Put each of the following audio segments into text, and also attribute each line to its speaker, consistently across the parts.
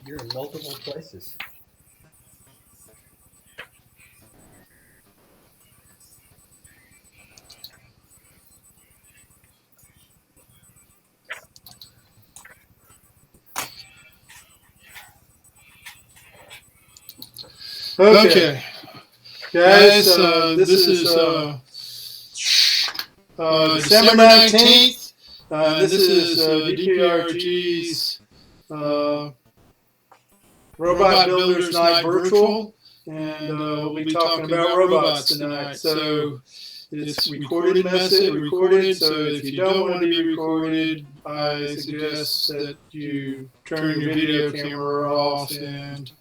Speaker 1: You're in multiple places.
Speaker 2: Okay. Guys, this is December 19th. This is DPRG's Robot Builders Night Virtual, and we'll be talking about robots tonight. So it's recorded, so if you don't want to be recorded, I suggest that you turn your video camera off and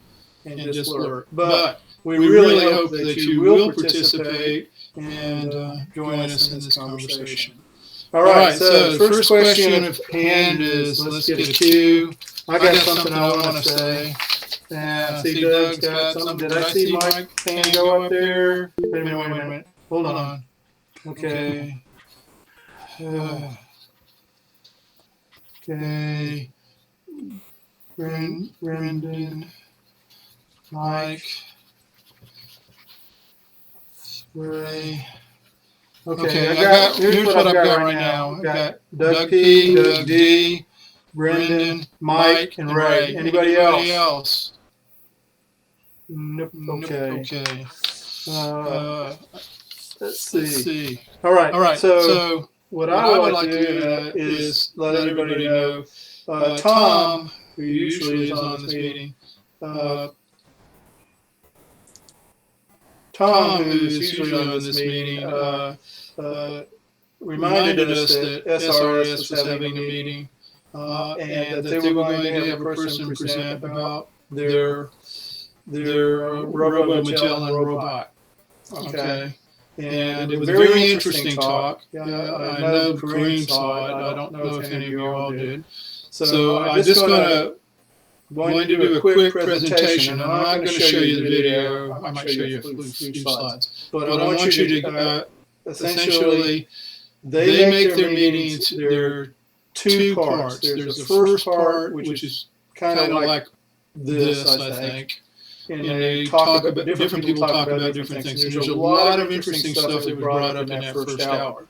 Speaker 2: just lurk. But we really hope that you will participate and join us in this conversation. All right, so the first question at hand is, let's get a cue. I got something I want to say. I see Doug's got something. Did I see Mike hand go up there? Wait a minute. Hold on. Okay. Okay. Brendan. Mike. Ray. Okay, here's what I've got right now. I've got Doug P, Doug D, Brendan, Mike, and Ray. Anybody else? Nope. Okay. Let's see. All right. So what I would like to do is let everybody know. Tom, who usually is on this meeting, Tom, who's usually on this meeting, reminded us that SRS was having a meeting and that they were going to have a person present about their Robo-Magellan robot. Okay. And it was a very interesting talk. I know Kareem saw it. I don't know if any of you all did. So I'm just going to do a quick presentation. I'm not going to show you the video. I might show you a few slides. But I want you to essentially, they make their meetings, there are two parts. There's the first part, which is kind of like this, I think. And they talk about, different people talk about different things. And there's a lot of interesting stuff that was brought up in that first hour.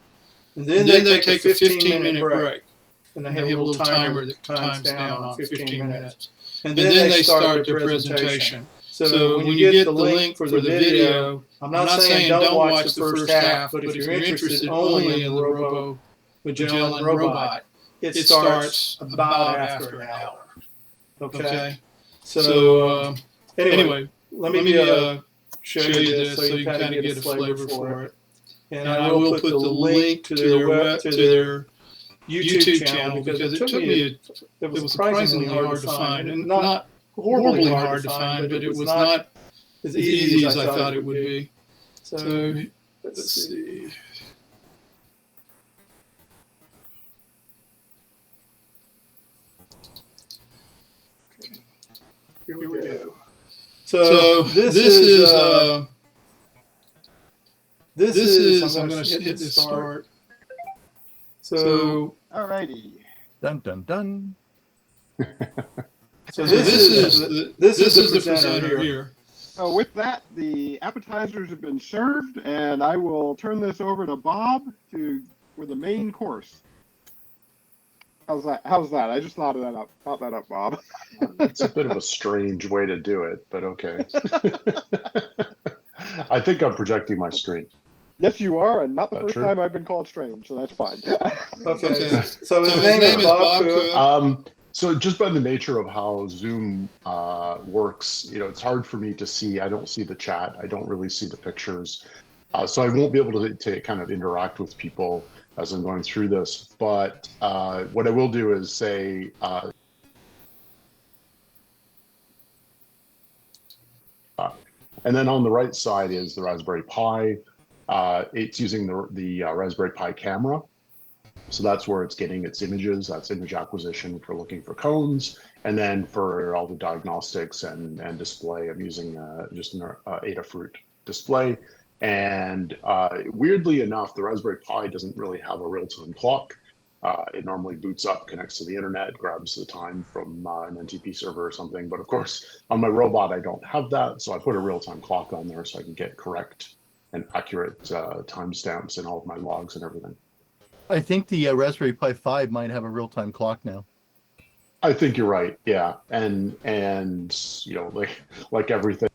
Speaker 2: And then they take a 15-minute break. And they have a little timer that times down on 15 minutes. And then they start their presentation. So when you get the link for the video, I'm not saying don't watch the first half, but if you're interested only in the Robo-Magellan robot, it starts about after an hour. Okay? So anyway, let me show you this so you kind of get a flavor for it. And I will put the link to their YouTube channel because it took me, it was surprisingly hard to find, and not horribly hard to find, but it was not as easy as I thought it would be. So let's see. Okay. Here we go. So this is I'm going to hit start. So,
Speaker 3: alrighty. Dun dun dun.
Speaker 2: So this is the presenter here.
Speaker 3: So with that, the appetizers have been served, and I will turn this over to Bob for the main course. How's that? I just thought that up, Bob.
Speaker 4: It's a bit of a strange way to do it, but okay. I think I'm projecting my screen.
Speaker 3: Yes, you are, and not the first time I've been called strange, so that's fine.
Speaker 2: Okay. So his name is Bob Cook.
Speaker 4: So just by the nature of how Zoom works, it's hard for me to see. I don't see the chat. I don't really see the pictures. So I won't be able to kind of interact with people as I'm going through this. But what I will do is say, and then on the right side is the Raspberry Pi. It's using the Raspberry Pi camera. So that's where it's getting its images. That's image acquisition for looking for cones. And then for all the diagnostics and display, I'm using just an Adafruit display. And weirdly enough, the Raspberry Pi doesn't really have a real-time clock. It normally boots up, connects to the internet, grabs the time from an NTP server or something. But of course, on my robot, I don't have that. So I put a real-time clock on there so I can get correct and accurate timestamps in all of my logs and everything.
Speaker 1: I think the Raspberry Pi 5 might have a real-time clock now.
Speaker 4: I think you're right. Yeah. And you know, like everything.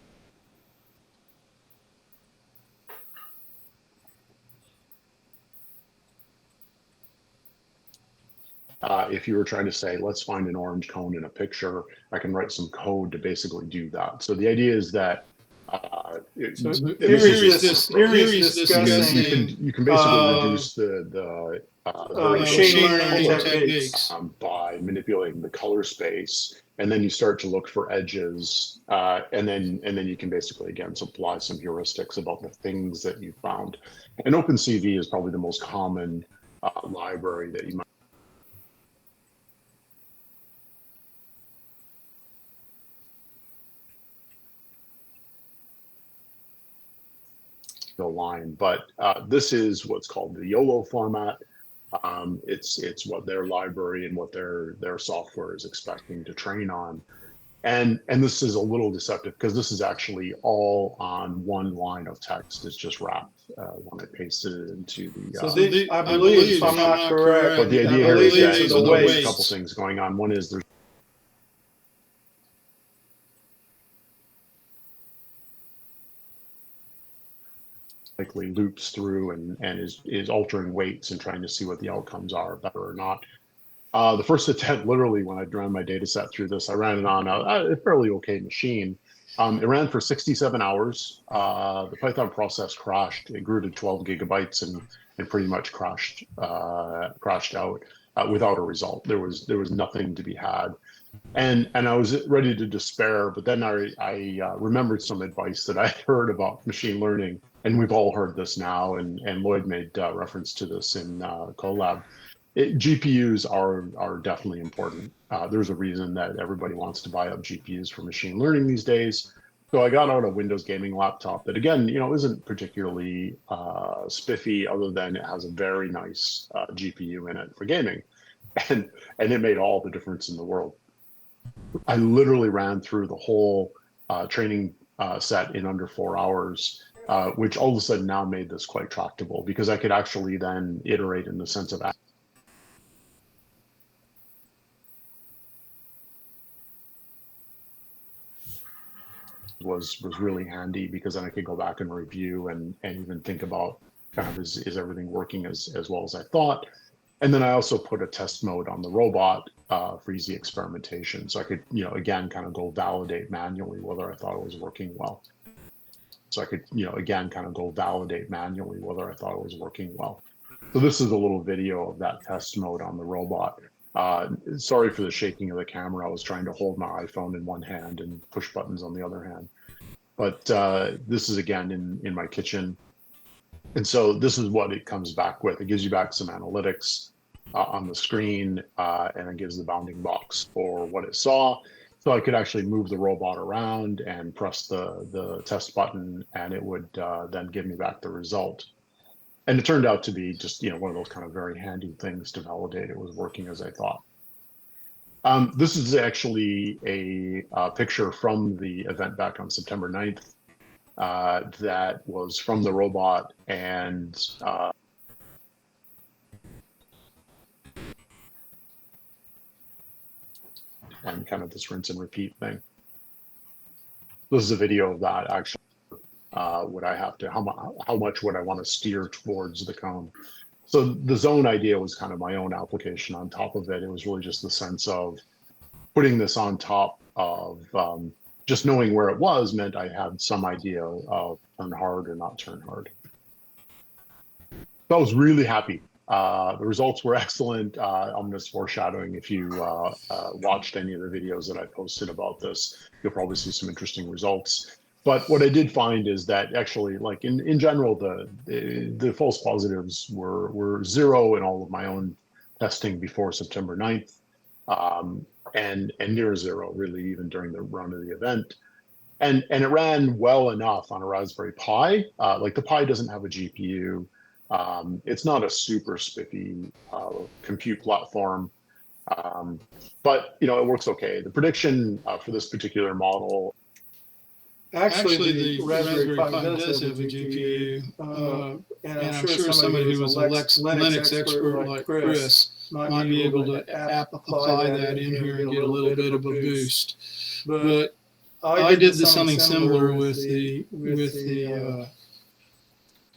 Speaker 4: If you were trying to say, let's find an orange cone in a picture, I can write some code to basically do that. So the idea is that
Speaker 2: Here is discussing
Speaker 4: you can basically reduce the
Speaker 2: machine learning techniques
Speaker 4: by manipulating the color space, and then you start to look for edges, and then you can basically again supply some heuristics about the things that you found. And OpenCV is probably the most common library that you might. Line, but this is what's called the YOLO format. It's what their library and what their software is expecting to train on, and this is a little deceptive because this is actually all on one line of text. It's just wrapped when I pasted it into the.
Speaker 2: So I believe, if I'm not correct,
Speaker 4: but the idea here is that there's a couple things going on. One is there's likely loops through and is altering weights and trying to see what the outcomes are, better or not. The first attempt, literally, when I ran my data set through this, I ran it on a fairly okay machine. It ran for 67 hours. The Python process crashed. It grew to 12 gigabytes and pretty much crashed out without a result. There was nothing to be had. And I was ready to despair, but then I remembered some advice that I heard about machine learning, and we've all heard this now, and Lloyd made reference to this in Colab. GPUs are definitely important. There's a reason that everybody wants to buy up GPUs for machine learning these days. So I got out a Windows gaming laptop that, again, isn't particularly spiffy, other than it has a very nice GPU in it for gaming, and it made all the difference in the world. I literally ran through the whole training set in under 4 hours, which all of a sudden now made this quite tractable because I could actually then iterate in the sense of was really handy, because then I could go back and review and even think about kind of is everything working as well as I thought. And then I also put a test mode on the robot for easy experimentation. So I could, again, kind of go validate manually whether I thought it was working well. So this is a little video of that test mode on the robot. Sorry for the shaking of the camera. I was trying to hold my iPhone in one hand and push buttons on the other hand. But this is, again, in my kitchen. And so this is what it comes back with. It gives you back some analytics on the screen, and it gives the bounding box for what it saw. So I could actually move the robot around and press the test button, and it would then give me back the result. And it turned out to be just one of those kind of very handy things to validate it was working as I thought. This is actually a picture from the event back on September 9th that was from the robot, and kind of this rinse and repeat thing. This is a video of that actually. Would I have to, how much would I want to steer towards the cone? So the zone idea was kind of my own application on top of it. It was really just the sense of putting this on top of just knowing where it was meant I had some idea of turn hard or not turn hard. So I was really happy. The results were excellent. I'm just foreshadowing. If you watched any of the videos that I posted about this, you'll probably see some interesting results. But what I did find is that actually, like in general, the false positives were zero in all of my own testing before September 9th, and near zero really even during the run of the event. And it ran well enough on a Raspberry Pi. Like the Pi doesn't have a GPU. It's not a super spiffy compute platform, but it works okay. The prediction for this particular model.
Speaker 2: Actually, the Raspberry Pi does have a GPU, and I'm sure somebody who was a Linux expert like Chris might be able to apply that in here and get a little bit of a boost. But I did something similar with the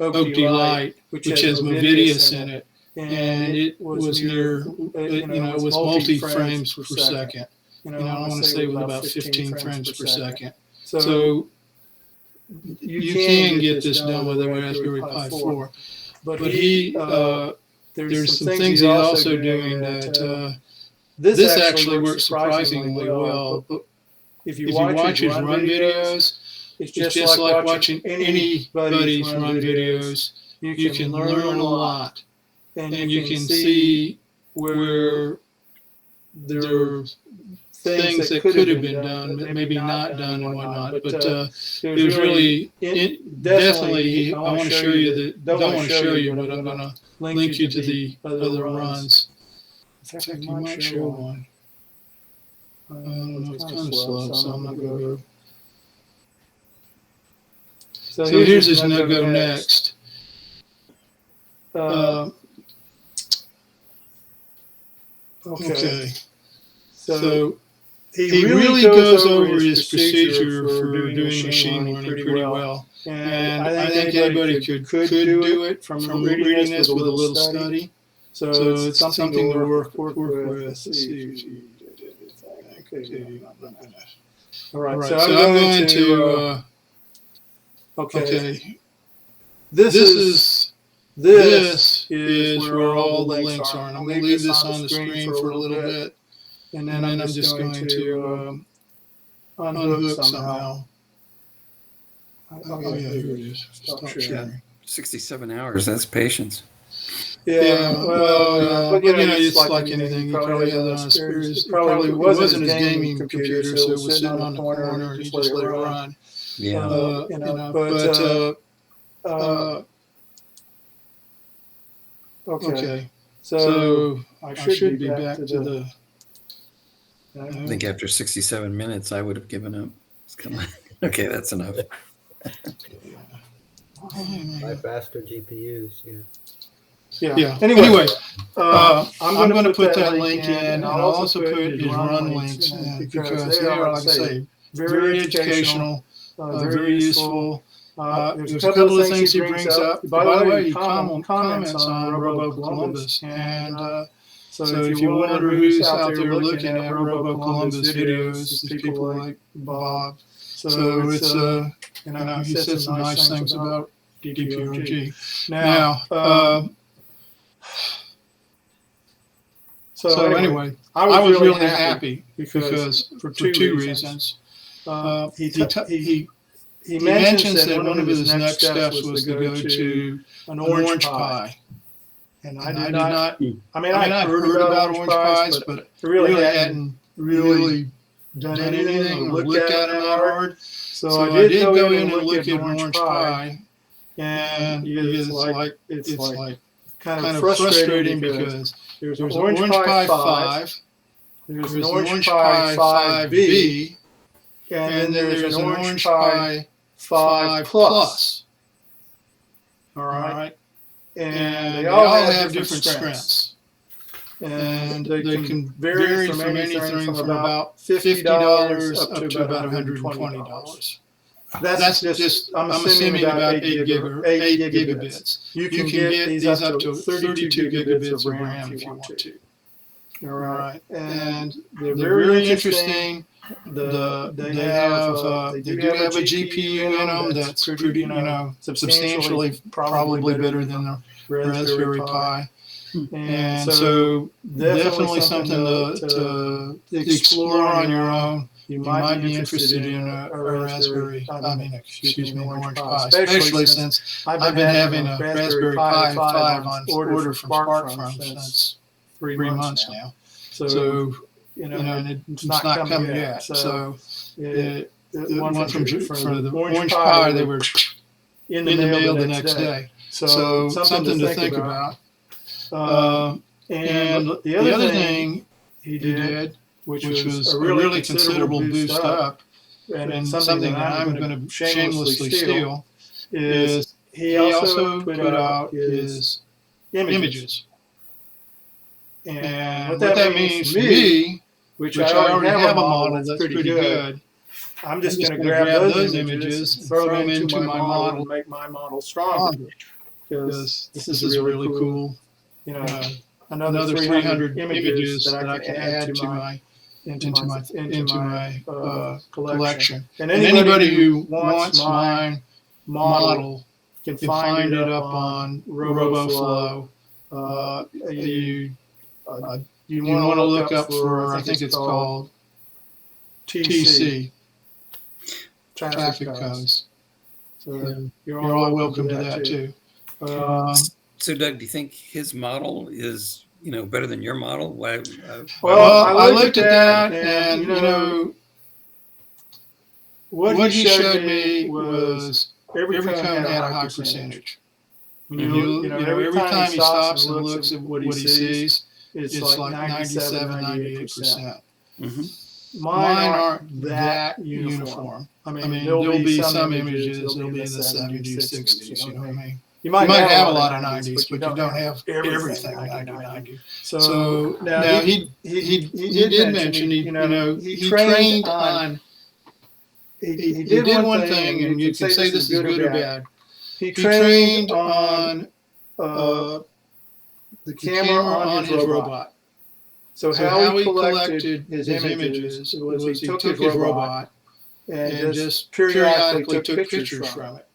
Speaker 2: Oak Light, which has Movidius in it, and it was near, it was multi frames per second. I want to say it was about 15 frames per second. So you can get this done with a Raspberry Pi 4, but there's some things he's also doing that this actually works surprisingly well. But if you watch his run videos, it's just like watching anybody's run videos. You can learn a lot, and you can see where there's things that could have been done, but maybe not done and whatnot. But there's really, definitely, I want to show you that, don't want to show you, but I'm going to link you to the other runs. In fact, I might show one. I don't know, it's kind of slow, so I'm not going to go. So here's his no-go next. Okay. So he really goes over his procedure for doing machine learning pretty well. And I think anybody could do it from reading this with a little study. So it's something to work with. Let's see. All right, so I'm going to okay. This is where all the links are, and I'm going to leave this on the screen for a little bit, and then I'm just going to unhook somehow. Oh yeah, here it is. Stop sharing.
Speaker 5: 67 hours. That's patience.
Speaker 2: Yeah, well, but it's like anything. He probably had it on his It probably wasn't his gaming computer, so it was sitting on the corner, and he just let it run.
Speaker 5: Yeah.
Speaker 2: Okay. So I should be back to the.
Speaker 5: I think after 67 minutes, I would have given up. It's kind of okay. That's enough.
Speaker 6: My faster GPUs,
Speaker 2: Yeah. Anyway, I'm going to put that link in, and I'll also put his run links in because they are, like I say, very educational, very useful. There's a couple of things he brings up. By the way, he comments on Robo Columbus, and so if you wonder who's out there looking at Robo Columbus videos, it's people like Bob. So it's he said some nice things about DPRG. Now, so anyway, I was really happy because for two reasons. He mentions that one of his next steps was to go to an orange pie. And I did not, I heard about orange pies, but I really hadn't really done anything or looked at them that hard. So I did go in and look at orange pie. And it's like kind of frustrating because there's an orange pie 5, there's an orange pie 5B, and there's an orange pie 5 plus. All right. And they all have different strengths. And they can vary from anything from about $50 up to about $120. That's just I'm assuming about 8 gigabits. You can get these up to 32 gigabits of RAM if you want to. All right. And they're very interesting. They do have a GPU in them that's pretty, substantially probably better than the Raspberry Pi. And so definitely something to explore on your own. You might be interested in a Raspberry, an orange Pi, especially since I've been having a Raspberry Pi 5 on order from SparkFront since 3 months now. So and it's not coming yet. So the one from the orange Pi, they were in the mail the next day. So something to think about. And the other thing he did, which was a really considerable boost up, and something that I'm going to shamelessly steal, is he also put out his images. And what that means to me, which I already have a model that's pretty good, I'm just going to grab those images and throw them into my model and make my model stronger. Because this is really cool. You know, another 300 images that I can add to my collection. And anybody who wants my model can find it up on RoboFlow. You want to look up for, I think it's called TC, traffic codes. So you're all welcome to that too.
Speaker 5: So Doug, do you think his model is, better than your model? Why?
Speaker 2: Well, I looked at that, and you know, what he showed me was every cone had a high percentage. Every time he stops and looks at what he sees, it's like 97, 98%.
Speaker 5: Mm-hmm.
Speaker 2: Mine aren't that uniform. I mean, there'll be some images, they'll be in the 70s, 60s, you know what I mean? You might have a lot of 90s, but you don't have everything 90. So now he did mention, he trained on, he did one thing, and you can say this is good or bad. He trained on the camera on his robot. So how he collected his images was he took his robot and just periodically took pictures from it.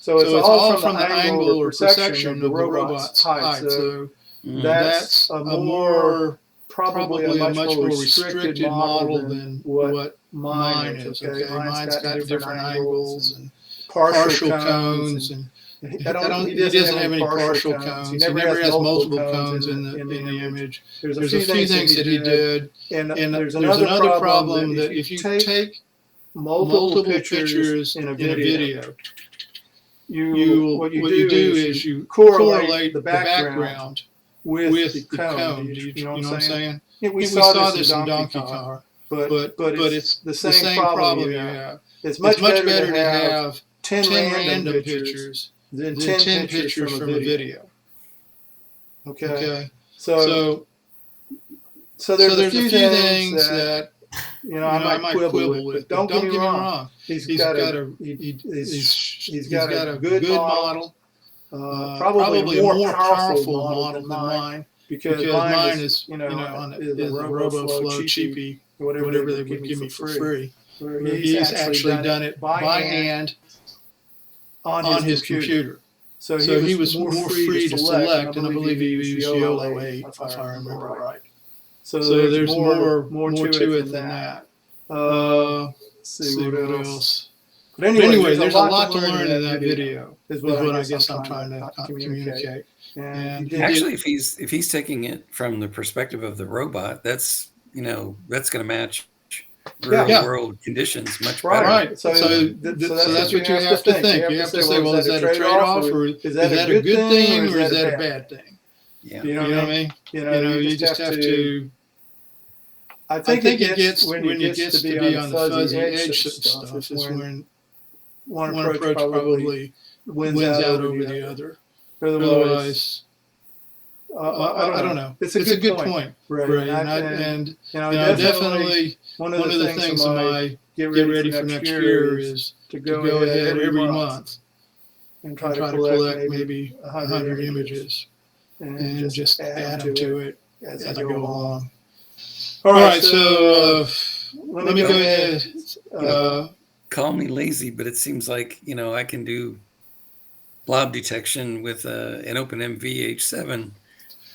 Speaker 2: So it's all from the angle or perception of the robot's height. So that's a more, probably a much more restricted model than what mine is. Okay, mine's got different angles and partial cones, and he doesn't have any partial cones. He never has multiple cones in the image. There's a few things that he did, and there's another problem that if you take multiple pictures in a video, what you do is you correlate the background with the cone. You know what I'm saying? We saw this in Donkey Kong, but it's the same problem you have. It's much better to have 10 random pictures than 10 pictures from a video. Okay. So there's a few things that I might quibble with. Don't get me wrong. He's got a good model, probably a more powerful model than mine, because mine is a RoboFlow cheapy, whatever they would give me for free. He's actually done it by hand on his computer. So he was more free to select, and I believe he used YOLO 8, if I remember right. So there's more to it than that. Let's see what else. But anyway, there's a lot to learn in that video, is what I guess I'm trying to communicate. And
Speaker 5: actually, if he's taking it from the perspective of the robot, that's going to match real world conditions much better.
Speaker 2: Right. So that's what you have to think. You have to say, well, is that a trade-off, or is that a good thing, or is that a bad thing?
Speaker 5: Yeah.
Speaker 2: You know what I mean? You just have to. I think it gets when it gets to be on the fuzzy edge stuff is when one approach probably wins out over the other. Otherwise, I don't know. It's a good point, right? And definitely one of the things I might get ready for next year is to go ahead every month and try to collect maybe 100 images and just add them to it as I go along. All right, so let me go ahead.
Speaker 5: Call me lazy, but it seems like I can do blob detection with an OpenMV H7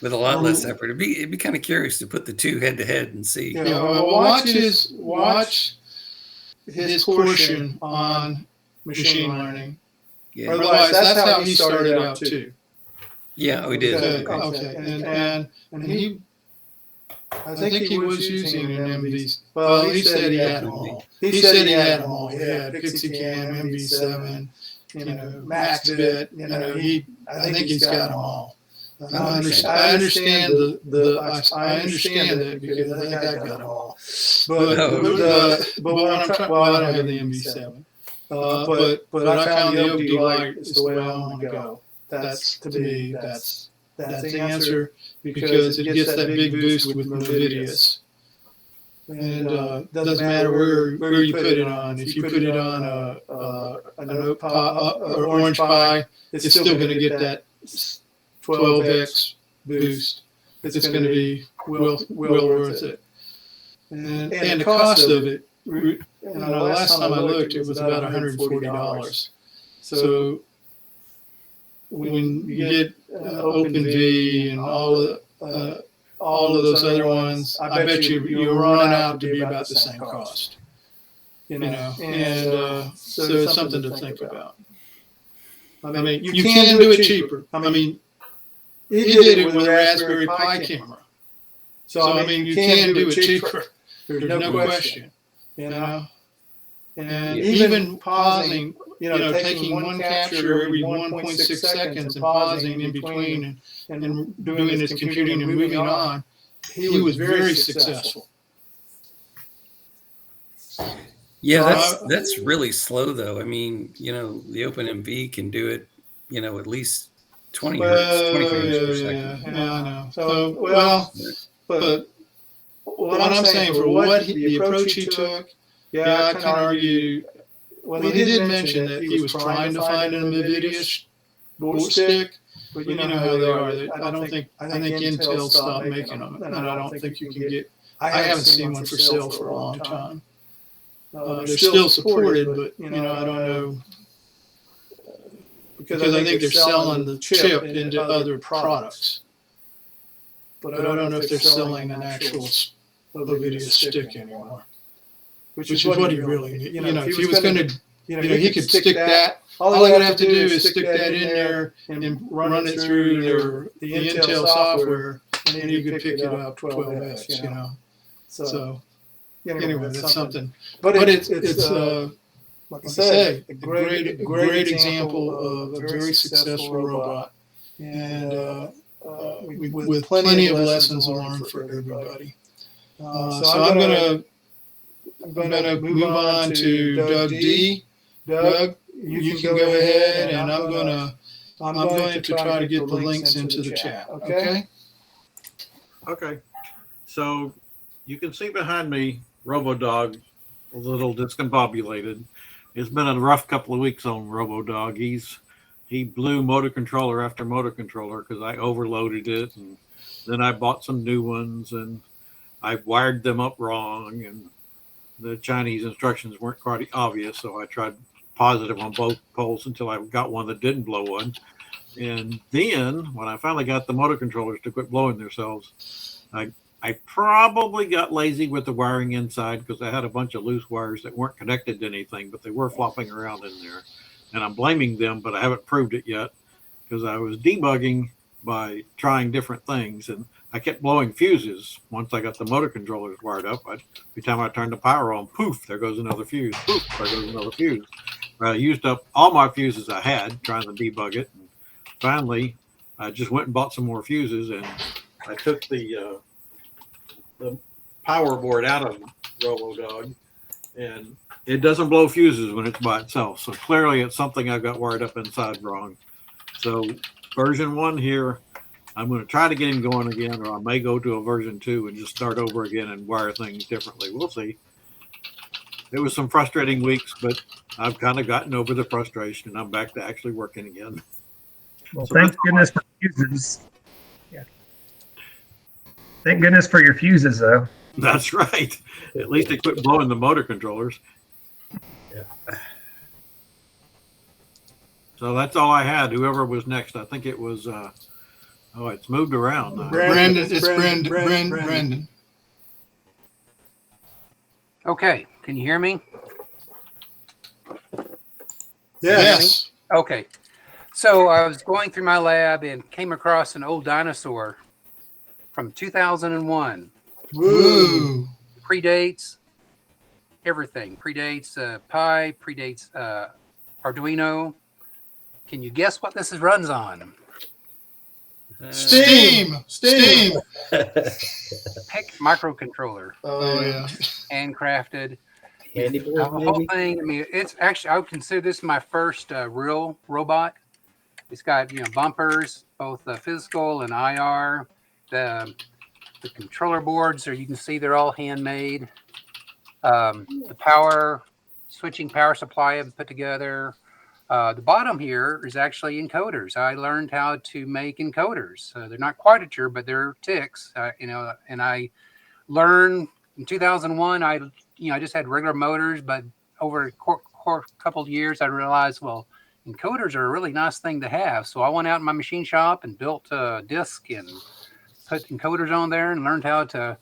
Speaker 5: with a lot less effort. It'd be kind of curious to put the two head to head and see.
Speaker 2: Watch his portion on machine learning.
Speaker 5: Yeah.
Speaker 2: Otherwise, that's how he started out too.
Speaker 5: Yeah, we did.
Speaker 2: Okay. And he. I think he was using an MV. Well, he said he had them all. He said he had them all. He had PixieCam, MV7, max bit, I think he's got them all. I understand I understand that because I think I got them all. But what I'm trying, well, I don't have the MV7. But I found the OD light is the way I want to go. That's, to me, that's the answer, because it gets that big boost with Movidius. And doesn't matter where you put it on. If you put it on an oak pie or orange pie, it's still going to get that 12x boost. It's going to be well worth it. And the cost of it, the last time I looked, it was about $140. So when you get OpenV and all of those other ones, I bet you run out to be about the same cost. And so it's something to think about. I mean, you can do it cheaper. I mean, he did it with a Raspberry Pi camera. So I mean, you can do it cheaper. There's no question. And even pausing, taking one capture every 1.6 seconds and pausing in between and doing his computing and moving on, he was very successful.
Speaker 5: Yeah, that's really slow though. I mean, the OpenMV can do it, at least 20 hertz, 20 frames per second.
Speaker 2: Yeah, I know. So, but what I'm saying, for the approach he took, I can argue. Well, he did mention that he was trying to find a Movidius stick, but you know how they are. I think Intel stopped making them, and I don't think you can get. I haven't seen one for sale for a long time. They're still supported, but I don't know, because I think they're selling the chip into other products, but I don't know if they're selling an actual Movidius stick anymore. Which is what he really needs. If he was going to, he could stick that. All he would have to do is stick that in there and run it through the Intel software, and he could pick it up 12x. So anyway, that's something. But it's like I say, a great example of a very successful robot, and with plenty of lessons learned for everybody. So I'm gonna move on to Doug D. Doug, you can go ahead, and I'm going to try to get the links into the chat. Okay.
Speaker 7: Okay. So you can see behind me, RoboDog, a little discombobulated. It's been a rough couple of weeks on RoboDog. He blew motor controller after motor controller because I overloaded it, and then I bought some new ones, and I wired them up wrong, and the Chinese instructions weren't quite obvious, so I tried positive on both poles until I got one that didn't blow one. And then when I finally got the motor controllers to quit blowing themselves, I probably got lazy with the wiring inside, because I had a bunch of loose wires that weren't connected to anything, but they were flopping around in there. And I'm blaming them, but I haven't proved it yet, because I was debugging by trying different things, and I kept blowing fuses. Once I got the motor controllers wired up, every time I turned the power on, poof, there goes another fuse. Poof, there goes another fuse. I used up all my fuses I had trying to debug it. And finally, I just went and bought some more fuses, and I took the power board out of RoboDog, and it doesn't blow fuses when it's by itself. So clearly it's something I've got wired up inside wrong. So version 1 here, I'm going to try to get him going again, or I may go to a version 2 and just start over again and wire things differently. We'll see. It was some frustrating weeks, but I've kind of gotten over the frustration, and I'm back to actually working again.
Speaker 8: Well, thank goodness for fuses. Yeah. Thank goodness for your fuses, though.
Speaker 7: That's right. At least they quit blowing the motor controllers.
Speaker 6: Yeah.
Speaker 7: So that's all I had. Whoever was next, I think it was. It's moved around now.
Speaker 2: Brandon.
Speaker 9: Okay, can you hear me?
Speaker 2: Yes.
Speaker 9: Okay. So I was going through my lab and came across an old dinosaur from 2001.
Speaker 2: Woo.
Speaker 9: Predates everything. Predates Pi, predates Arduino. Can you guess what this runs on?
Speaker 2: Steam.
Speaker 9: PIC microcontroller,
Speaker 2: Oh yeah.
Speaker 6: Handy
Speaker 9: handcrafted. The
Speaker 6: board,
Speaker 9: whole
Speaker 6: maybe?
Speaker 9: thing. I mean, it's actually, I would consider this my first real robot. It's got bumpers, both physical and IR. The controller boards, you can see they're all handmade. The power switching power supply I've put together. The bottom here is actually encoders. I learned how to make encoders. They're not quadrature, but they're ticks. And I learned in 2001. I just had regular motors, but over a couple of years, I realized, well, encoders are a really nice thing to have. So I went out in my machine shop and built a disk and put encoders on there and learned how to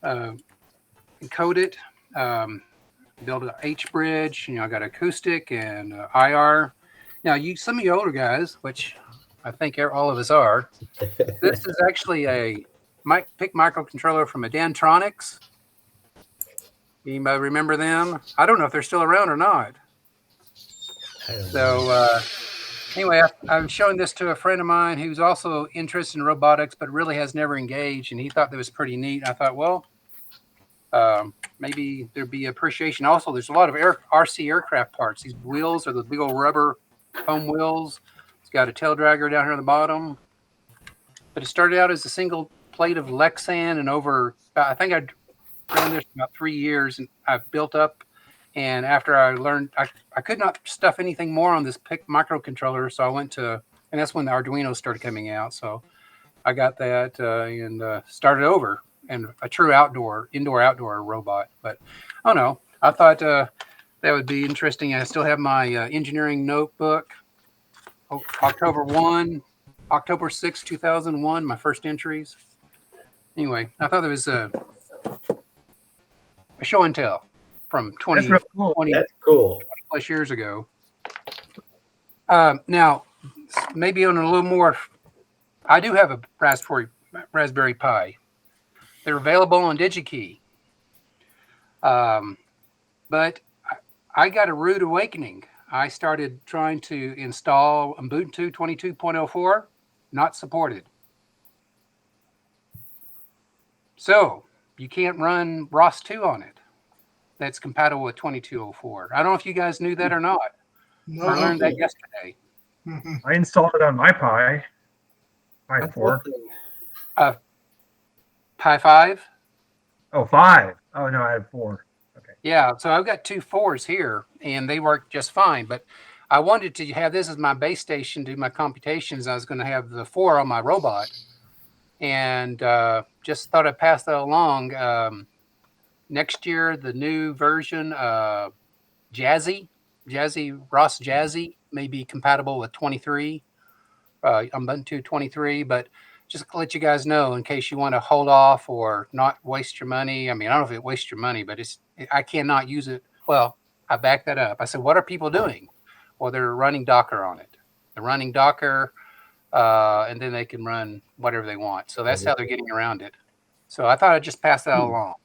Speaker 9: encode it. Build an H bridge. I got acoustic and IR. Now, some of you older guys, which I think all of us are, this is actually a PIC microcontroller from Adantronics. Anybody remember them? I don't know if they're still around or not. So anyway, I'm showing this to a friend of mine who's also interested in robotics, but really has never engaged, and he thought that was pretty neat. I thought, well, maybe there'd be appreciation. Also, there's a lot of RC aircraft parts. These wheels are the big old rubber foam wheels. It's got a tail dragger down here on the bottom. But it started out as a single plate of Lexan, and I think I ran this for about 3 years, and I've built up. And after I learned, I could not stuff anything more on this PIC microcontroller, so I went to, and that's when the Arduino started coming out. So I got that and started over. And a true indoor-outdoor robot. But I don't know. I thought that would be interesting. I still have my engineering notebook. October 6, 2001, my first entries. Anyway, I thought it was a show and tell from 20,
Speaker 8: That's real cool.
Speaker 9: 20
Speaker 6: That's cool.
Speaker 9: plus years ago. Now, maybe on a little more, I do have a Raspberry Pi. They're available on DigiKey. But I got a rude awakening. I started trying to install Ubuntu 22.04, not supported. So you can't run ROS2 on it. That's compatible with 22.04. I don't know if you guys knew that or not.
Speaker 2: No.
Speaker 9: I learned that yesterday.
Speaker 8: I installed it on my Pi. Pi 4.
Speaker 9: Pi 5?
Speaker 8: Oh, 5. Oh, no, I had 4. Okay.
Speaker 9: Yeah, so I've got 2 4s here, and they work just fine. But I wanted to have this as my base station to do my computations. I was going to have the 4 on my robot, and just thought I'd pass that along. Next year, the new version, Jazzy, ROS Jazzy, may be compatible with 23, Ubuntu 23, but just to let you guys know in case you want to hold off or not waste your money. I mean, I don't know if it wastes your money, but I cannot use it. Well, I backed that up. I said, what are people doing? Well, they're running Docker on it. They're running Docker, and then they can run whatever they want. So that's how they're getting around it. So I thought I'd just pass that along.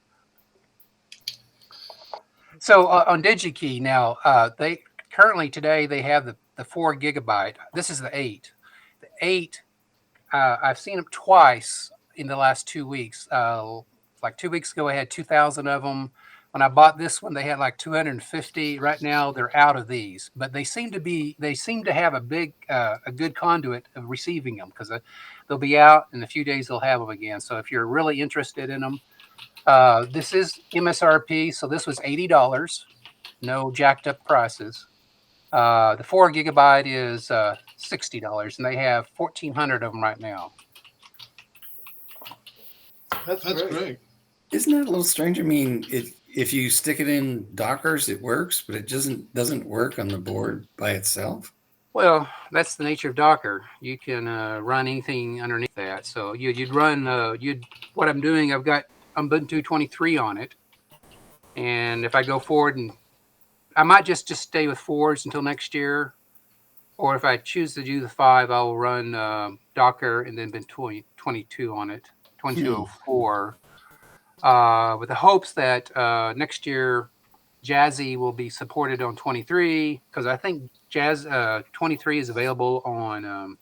Speaker 9: So on DigiKey now, they currently today they have the 4 gigabyte. This is the 8. The 8. I've seen them twice in the last 2 weeks. Like 2 weeks ago, I had 2,000 of them. When I bought this one, they had like 250. Right now, they're out of these, but they seem to have a good conduit of receiving them because they'll be out in a few days. They'll have them again. So if you're really interested in them, this is MSRP. So this was $80. No jacked up prices. The 4 gigabyte is $60, and they have 1,400 of them right now.
Speaker 2: That's great.
Speaker 5: Isn't that a little strange? I mean, if you stick it in Dockers, it works, but it doesn't work on the board by itself.
Speaker 9: Well, that's the nature of Docker. You can run anything underneath that. So you'd run what I'm doing. I've got Ubuntu 23 on it, and if I go forward, and I might just stay with 4s until next year, or if I choose to do the 5, I will run Docker and then 22 on it, 2204, with the hopes that next year Jazzy will be supported on 23, because I think 23 is available on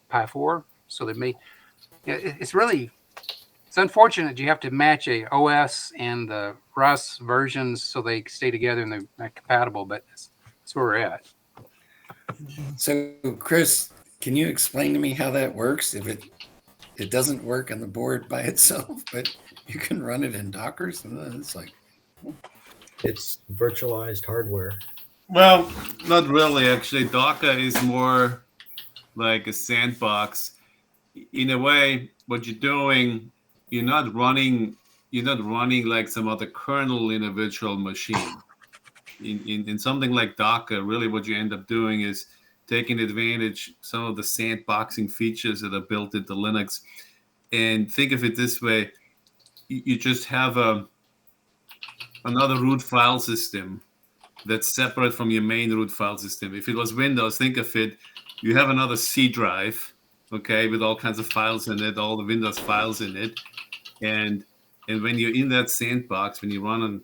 Speaker 9: Pi 4. So they may. It's really, it's unfortunate you have to match a OS and the RUS versions so they stay together and they're compatible, but that's where we're at.
Speaker 5: So, Chris, can you explain to me how that works? If it doesn't work on the board by itself, but you can run it in Docker, so it's like
Speaker 6: It's virtualized hardware.
Speaker 10: Well, not really. Actually, Docker is more like a sandbox. In a way, what you're doing, you're not running like some other kernel in a virtual machine. In something like Docker, really what you end up doing is taking advantage some of the sandboxing features that are built into Linux. And think of it this way: you just have another root file system that's separate from your main root file system. If it was Windows, think of it, you have another C drive, okay, with all kinds of files in it, all the Windows files in it. And when you're in that sandbox, when you run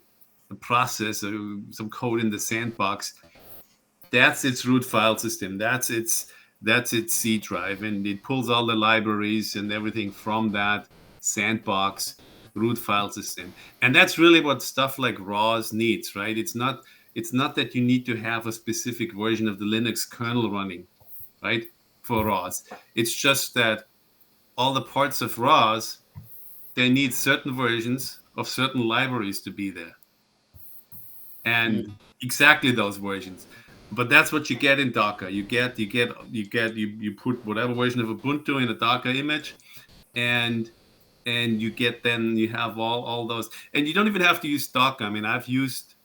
Speaker 10: a process or some code in the sandbox, that's its root file system. That's its C drive. And it pulls all the libraries and everything from that sandbox root file system. And that's really what stuff like RAWs needs, right? It's not that you need to have a specific version of the Linux kernel running, right, for RAWs. It's just that all the parts of RAWs, they need certain versions of certain libraries to be there. And exactly those versions. But that's what you get in Docker. You put whatever version of Ubuntu in a Docker image, and you have all those. And you don't even have to use Docker. I mean, I've used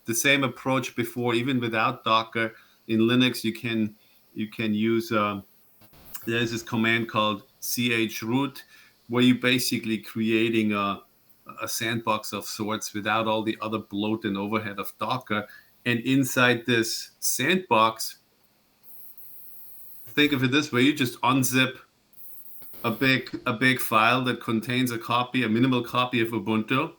Speaker 10: the same approach before, even without Docker. In Linux, you can use there's this command called chroot, where you're basically creating a sandbox of sorts without all the other bloat and overhead of Docker. And inside this sandbox, think of it this way: you just unzip a big file that contains a minimal copy of Ubuntu,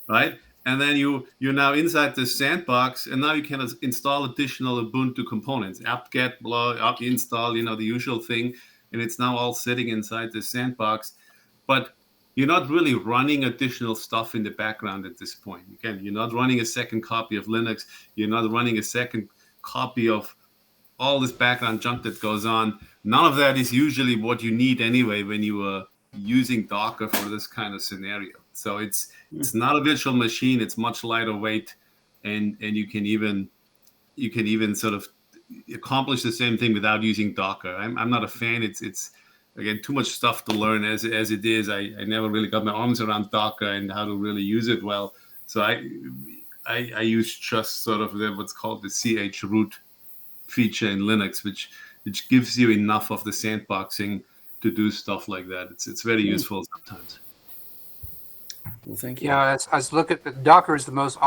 Speaker 10: right? And then you're now inside this sandbox, and now you can install additional Ubuntu components, apt-get, apt install, the usual thing, and it's now all sitting inside this sandbox. But you're not really running additional stuff in the background at this point. Again, you're not running a second copy of Linux. You're not running a second copy of all this background junk that goes on. None of that is usually what you need anyway when you are using Docker for this kind of scenario. So it's not a virtual machine. It's much lighter weight, and you can even sort of accomplish the same thing without using Docker. I'm not a fan. It's again too much stuff to learn as it is. I never really got my arms around Docker and how to really use it well. So I use just sort of what's called the chroot feature in Linux, which gives you enough of the sandboxing to do stuff like that. It's very useful sometimes.
Speaker 5: Well, thank you.
Speaker 9: Yeah, I was looking at the Docker is the most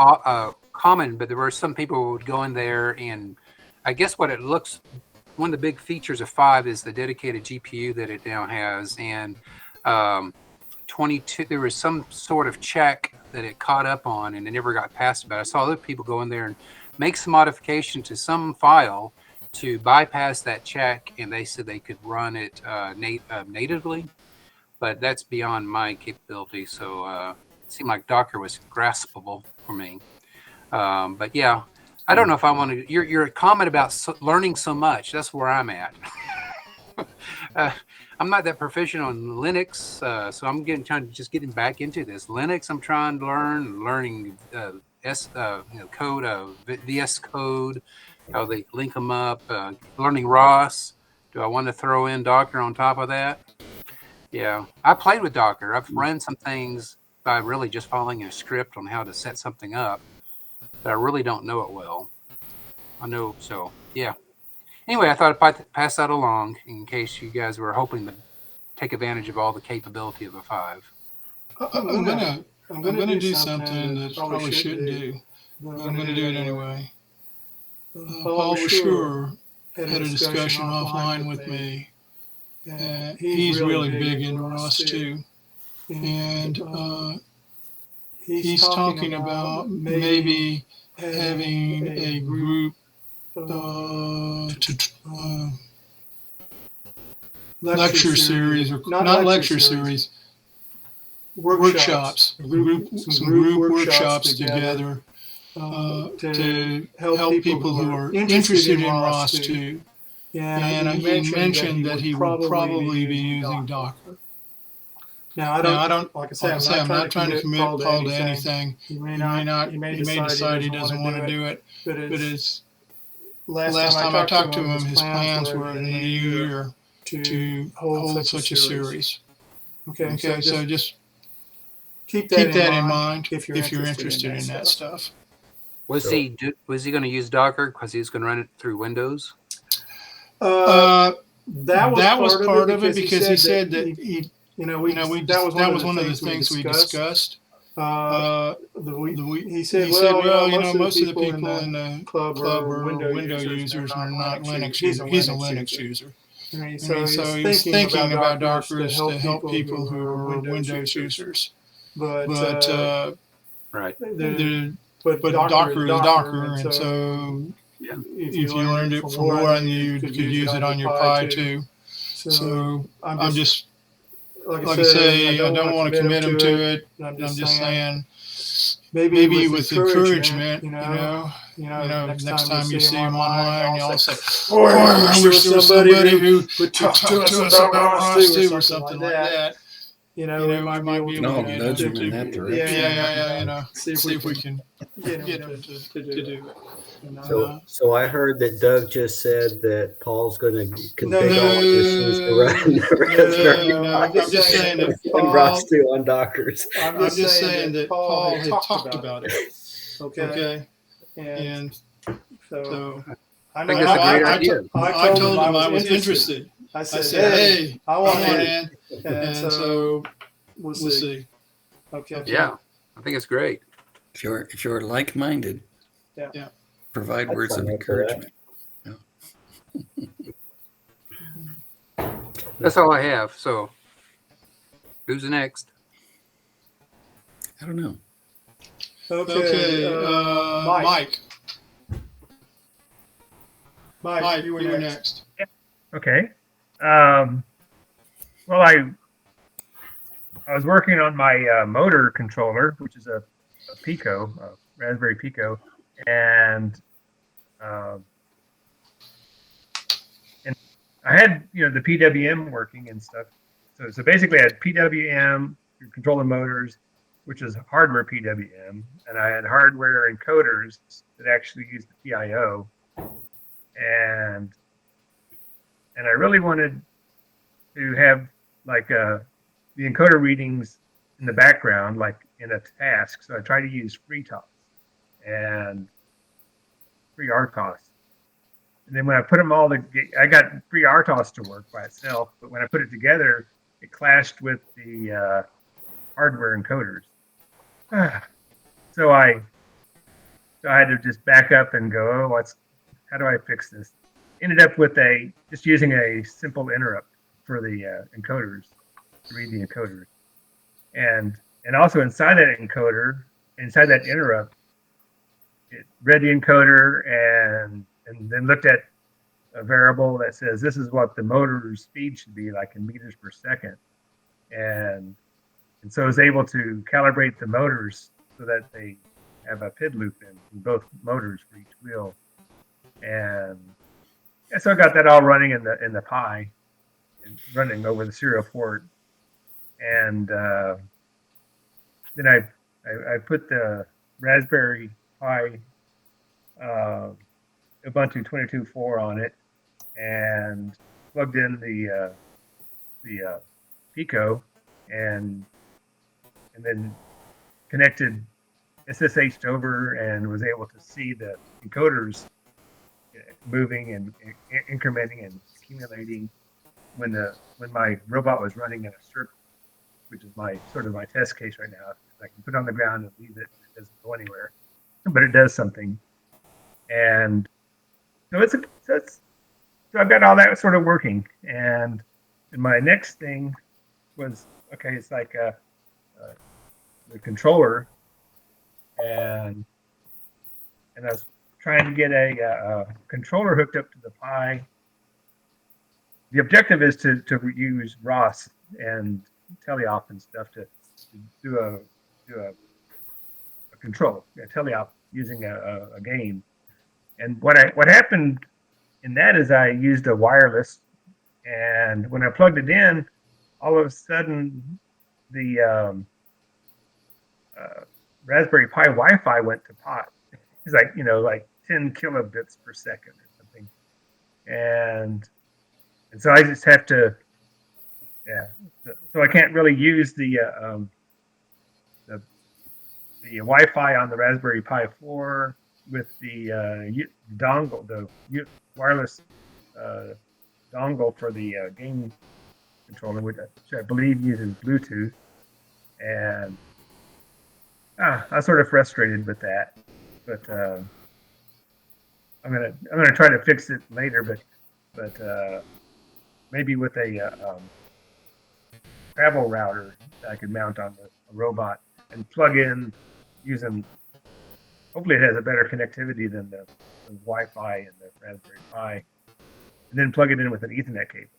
Speaker 9: common, but there were some people who would go in there, and I guess one of the big features of 5 is the dedicated GPU that it now has, and 22, there was some sort of check that it caught up on, and it never got passed. But I saw other people go in there and make some modification to some file to bypass that check, and they said they could run it natively, but that's beyond my capability. So it seemed like Docker was graspable for me. But yeah, I don't know if I want to. Your comment about learning so much, that's where I'm at. I'm not that proficient on Linux, so I'm trying to just getting back into this. Linux, I'm trying to learning code, VS Code, how they link them up, learning ROS. Do I want to throw in Docker on top of that? Yeah, I played with Docker. I've run some things by really just following a script on how to set something up, but I really don't know it well. I know, so yeah. Anyway, I thought I'd pass that along in case you guys were hoping to take advantage of all the capability of a 5.
Speaker 2: I'm gonna do something that I probably shouldn't do, but I'm gonna do it anyway. Paul Sure had a discussion offline with me. He's really big into ROS too, and he's talking about maybe having a group lecture series, or not lecture series, workshops, some group workshops together to help people who are interested in ROS 2. And he mentioned that he would probably be using Docker. Now, I don't, like I say, I'm not trying to commit Paul to anything. He may decide he doesn't want to do it, but it's last time I talked to him, his plans were in a year to hold such a series. Okay, so just keep that in mind if you're interested in that stuff.
Speaker 9: Was he going to use Docker because he's going to run it through Windows?
Speaker 2: That was part of it because he said that that was one of the things we discussed. He said, well, most of the people in the club are window users and are not Linux. He's a Linux user. So he's thinking about Docker to help people who are Windows users. But
Speaker 9: right.
Speaker 2: But Docker is Docker, and so if you learned it from one, you could use it on your Pi too. So I'm just, like I say, I don't want to commit him to it. I'm just saying, maybe with encouragement, next time you see him online, y'all say, "Oh, I wish there was somebody who would talk to us about ROS 2 or something like that." We might be able to
Speaker 5: nudge him in that direction.
Speaker 2: Yeah. See if we can get him to do it.
Speaker 6: So I heard that Doug just said that Paul's going to configure all the machines to run
Speaker 2: No, I'm just saying that
Speaker 6: and ROS 2 on Dockers.
Speaker 2: I'm just saying that Paul had talked about it. Okay. And so
Speaker 9: I think it's a great idea.
Speaker 2: I told him I was interested. I said, hey, I want in. And so we'll see. Okay.
Speaker 9: Yeah, I think it's great.
Speaker 5: If you're like-minded, provide words of encouragement.
Speaker 9: That's all I have. So, who's next?
Speaker 5: I don't know.
Speaker 2: Okay, Mike, you were next.
Speaker 8: Okay. Well, I was working on my motor controller, which is a Pico, a Raspberry Pico, and I had the PWM working and stuff. So basically, I had PWM to control the motors, which is hardware PWM, and I had hardware encoders that actually used the PIO, and I really wanted to have like the encoder readings in the background, like in a task. So I tried to use FreeTOS and FreeRTOS. And then when I put them all together, I got FreeRTOS to work by itself, but when I put it together, it clashed with the hardware encoders. So I had to just back up and go, how do I fix this? Ended up with just using a simple interrupt for the encoders, to read the encoders. And also inside that encoder, inside that interrupt, it read the encoder and then looked at a variable that says this is what the motor's speed should be, like in meters per second. And so I was able to calibrate the motors so that they have a PID loop in both motors for each wheel. And so I got that all running in the Pi, and running over the serial port. And then I put the Raspberry Pi Ubuntu 22.4 on it and plugged in the Pico and then connected SSH'd over and was able to see the encoders moving and incrementing and accumulating when my robot was running in a circle, which is my test case right now. I can put it on the ground and leave it; it doesn't go anywhere, but it does something. And so so I've got all that sort of working. And my next thing was it's like the controller and I was trying to get a controller hooked up to the Pi. The objective is to use ROS and teleop and stuff to do a control, a teleop using a game. And what happened in that is I used a wireless, and when I plugged it in, all of a sudden the Raspberry Pi Wi-Fi went to pot. It's like, like 10 kilobits per second or something, and so I just have to, so I can't really use the Wi-Fi on the Raspberry Pi 4 with the dongle, the wireless dongle for the game controller, which I believe uses Bluetooth, and I was sort of frustrated with that, but I'm gonna try to fix it later, but maybe with a travel router that I could mount on a robot and plug in using. Hopefully, it has a better connectivity than the Wi-Fi and the Raspberry Pi, and then plug it in with an Ethernet cable,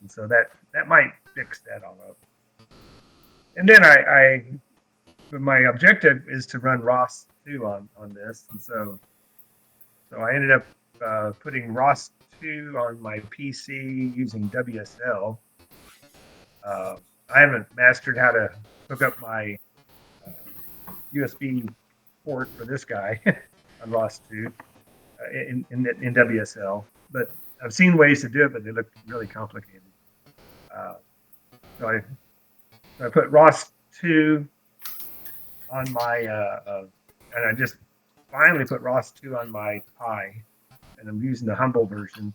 Speaker 8: and so that might fix that all up. And then my objective is to run ROS 2 on this, and so I ended up putting ROS 2 on my PC using WSL. I haven't mastered how to hook up my USB port for this guy on ROS 2 in WSL, but I've seen ways to do it, but they look really complicated. So I put ROS 2 on my, and I just finally put ROS 2 on my Pi, and I'm using the Humble version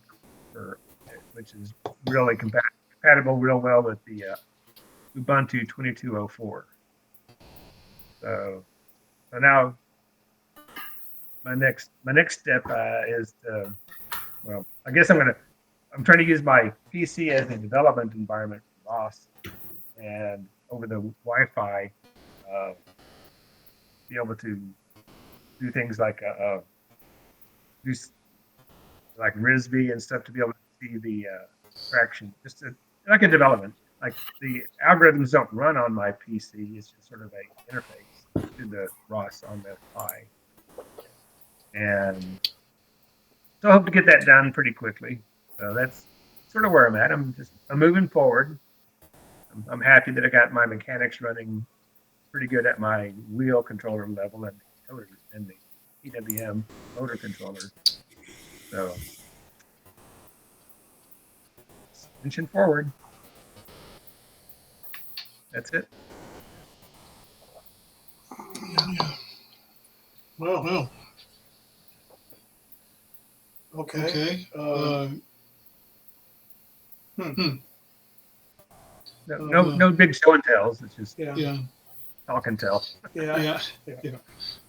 Speaker 8: which is really compatible real well with the Ubuntu 2204. So now my next step is to, well, I guess I'm trying to use my PC as a development environment for ROS, and over the Wi-Fi, be able to do things like do like RISV and stuff to be able to see the traction, just like a development. Like the algorithms don't run on my PC; it's just sort of a interface to the ROS on the Pi, and so I hope to get that done pretty quickly. So that's sort of where I'm at. I'm moving forward. I'm happy that I got my mechanics running pretty good at my wheel controller level and the PWM motor controller. So, inching forward. That's it.
Speaker 2: Yeah. Well. Okay.
Speaker 8: No big show and tells. It's just talk and tell.
Speaker 2: Yeah.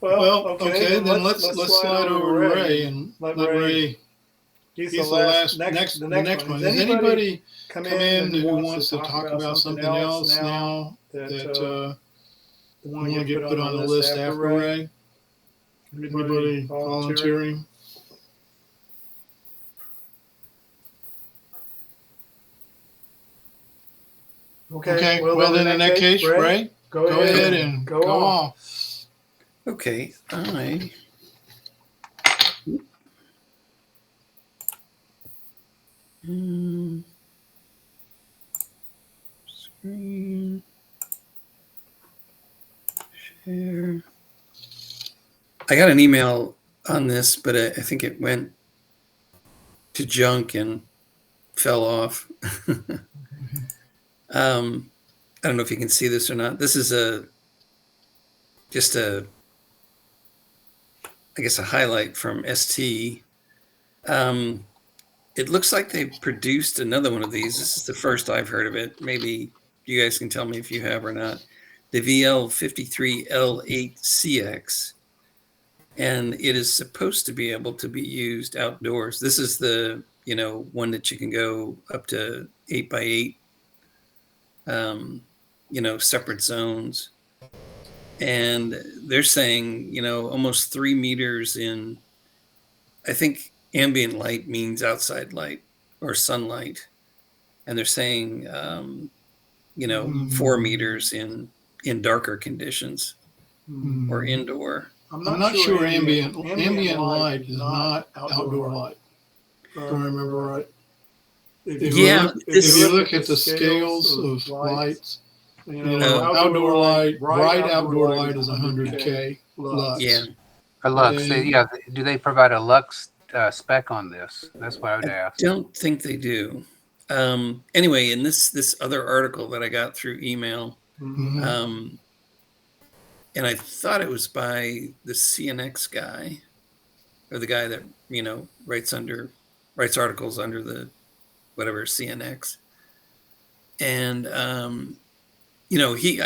Speaker 2: Well, okay. Then let's slide over to Ray and let Ray. He's the next one. Does anybody come in who wants to talk about something else now that want to get put on the list after Ray? Anybody volunteering? Okay. Well, then in that case, Ray, go ahead and go off.
Speaker 5: Okay. Screen share. I got an email on this, but I think it went to junk and fell off. I don't know if you can see this or not. This is just a highlight from ST. It looks like they produced another one of these. This is the first I've heard of it. Maybe you guys can tell me if you have or not. The VL53L8CX. And it is supposed to be able to be used outdoors. This is the, one that you can go up to 8x8, separate zones. And they're saying, almost 3 meters in, I think ambient light means outside light or sunlight. And they're saying, 4 meters in darker conditions or indoor.
Speaker 2: I'm not sure ambient light is not outdoor light. If I remember right. If you look at the scales of lights, outdoor light, bright outdoor light is 100K lux.
Speaker 5: Yeah.
Speaker 9: A lux. Do they provide a lux spec on this? That's what I would ask.
Speaker 5: Don't think they do. Anyway, in this other article that I got through email, and I thought it was by the CNX guy, or the guy that writes articles under the whatever CNX, and I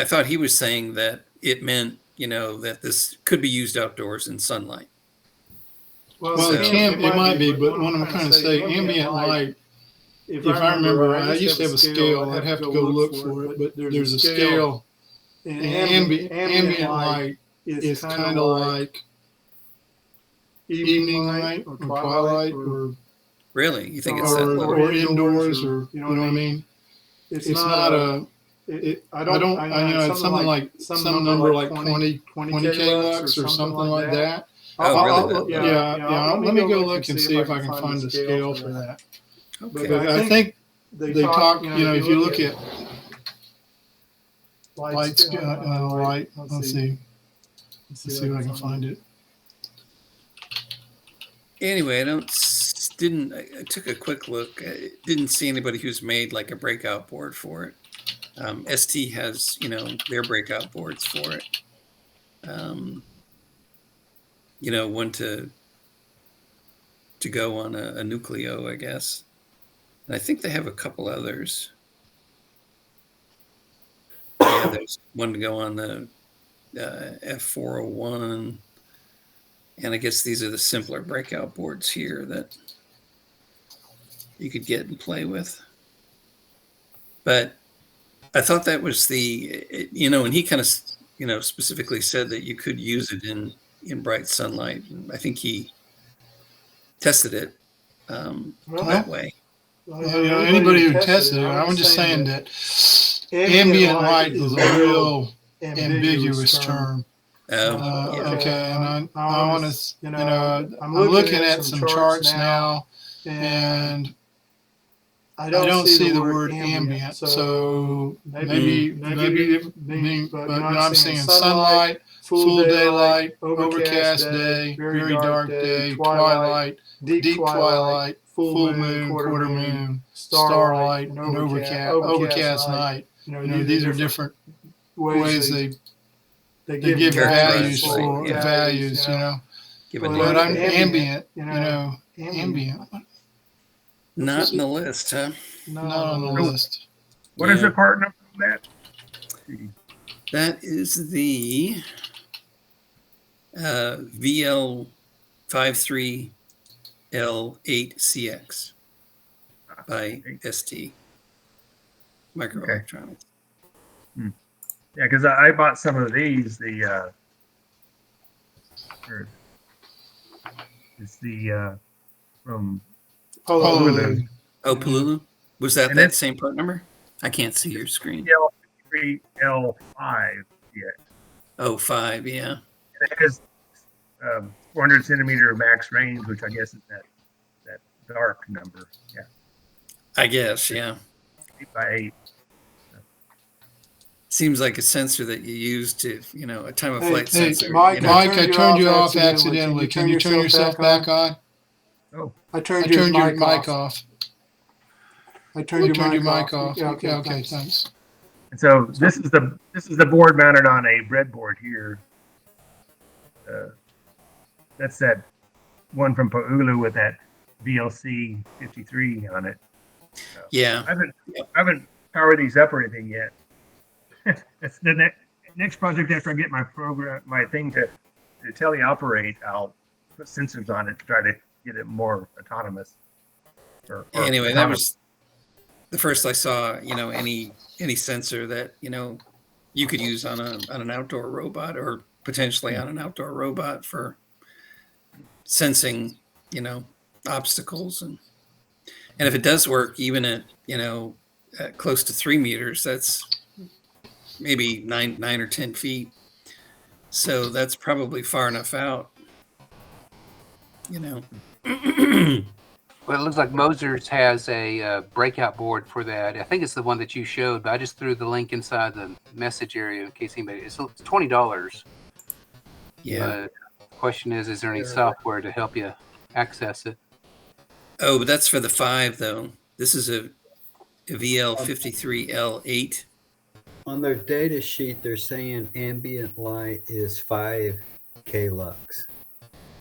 Speaker 5: thought he was saying that it meant that this could be used outdoors in sunlight.
Speaker 2: Well, it might be, but what I'm trying to say, ambient light. If I remember, I used to have a scale. I'd have to go look for it, but there's a scale. And ambient light is kind of like evening light or twilight or
Speaker 5: really, you think it's that low?
Speaker 2: Or indoors, or you know what I mean? It's not a. It's something like some number like 20K lux or something like that.
Speaker 5: Oh, really?
Speaker 2: Yeah. Let me go look and see if I can find the scale for that.
Speaker 5: Okay.
Speaker 2: But I think they talk. If you look at light, let's see if I can find it.
Speaker 5: Anyway, I took a quick look. I didn't see anybody who's made like a breakout board for it. ST has, their breakout boards for it. One to go on a Nucleo, I guess. And I think they have a couple others. Yeah, there's one to go on the F401. And I guess these are the simpler breakout boards here that you could get and play with. But I thought that was and he kind of, specifically said that you could use it in bright sunlight. And I think he tested it that way.
Speaker 2: Anybody who tested it, I'm just saying that ambient light is a real ambiguous term. Okay, and I want to, I'm looking at some charts now, and I don't see the word ambient. So maybe, but I'm seeing sunlight, full daylight, overcast day, very dark day, twilight, deep twilight, full moon, quarter moon, starlight, and overcast night. These are different ways they give values for values. But I'm ambient. Ambient.
Speaker 5: Not in the list, huh?
Speaker 2: Not on the list.
Speaker 8: What is the part number of that?
Speaker 5: That is the VL53L8CX by ST Microelectronics.
Speaker 8: Yeah, because I bought some of these. It's the from
Speaker 2: Pololu.
Speaker 5: Oh, Pololu? Was that same part number? I can't see your screen.
Speaker 8: L5. Yeah.
Speaker 5: Oh, 5, yeah.
Speaker 8: It has 400 centimeter max range, which I guess is that dark number. Yeah.
Speaker 5: I guess, yeah.
Speaker 8: 8x8.
Speaker 5: Seems like a sensor that you use to, a time of flight sensor.
Speaker 2: Mike, I turned you off accidentally. Can you turn yourself back on?
Speaker 8: Oh,
Speaker 2: I turned your mic off. I turned your mic off. Yeah, okay, thanks.
Speaker 8: And so this is the board mounted on a breadboard here. That's that one from Paulu with that VLC 53 on it. So
Speaker 5: yeah.
Speaker 8: I haven't powered these up or anything yet. That's the next project after I get my thing to teleoperate. I'll put sensors on it to try to get it more autonomous.
Speaker 5: Anyway, that was the first I saw, any sensor that, you could use on an outdoor robot, or potentially on an outdoor robot for sensing, obstacles. And if it does work, even at, at close to 3 meters, that's maybe 9 or 10 feet. So that's probably far enough out,
Speaker 9: Well, it looks like Moser's has a breakout board for that. I think it's the one that you showed, but I just threw the link inside the message area in case anybody. It's $20.
Speaker 5: Yeah.
Speaker 9: But the question is there any software to help you access it?
Speaker 5: Oh, but that's for the 5 though. This is a VL53L8.
Speaker 6: On their data sheet, they're saying ambient light is 5K lux.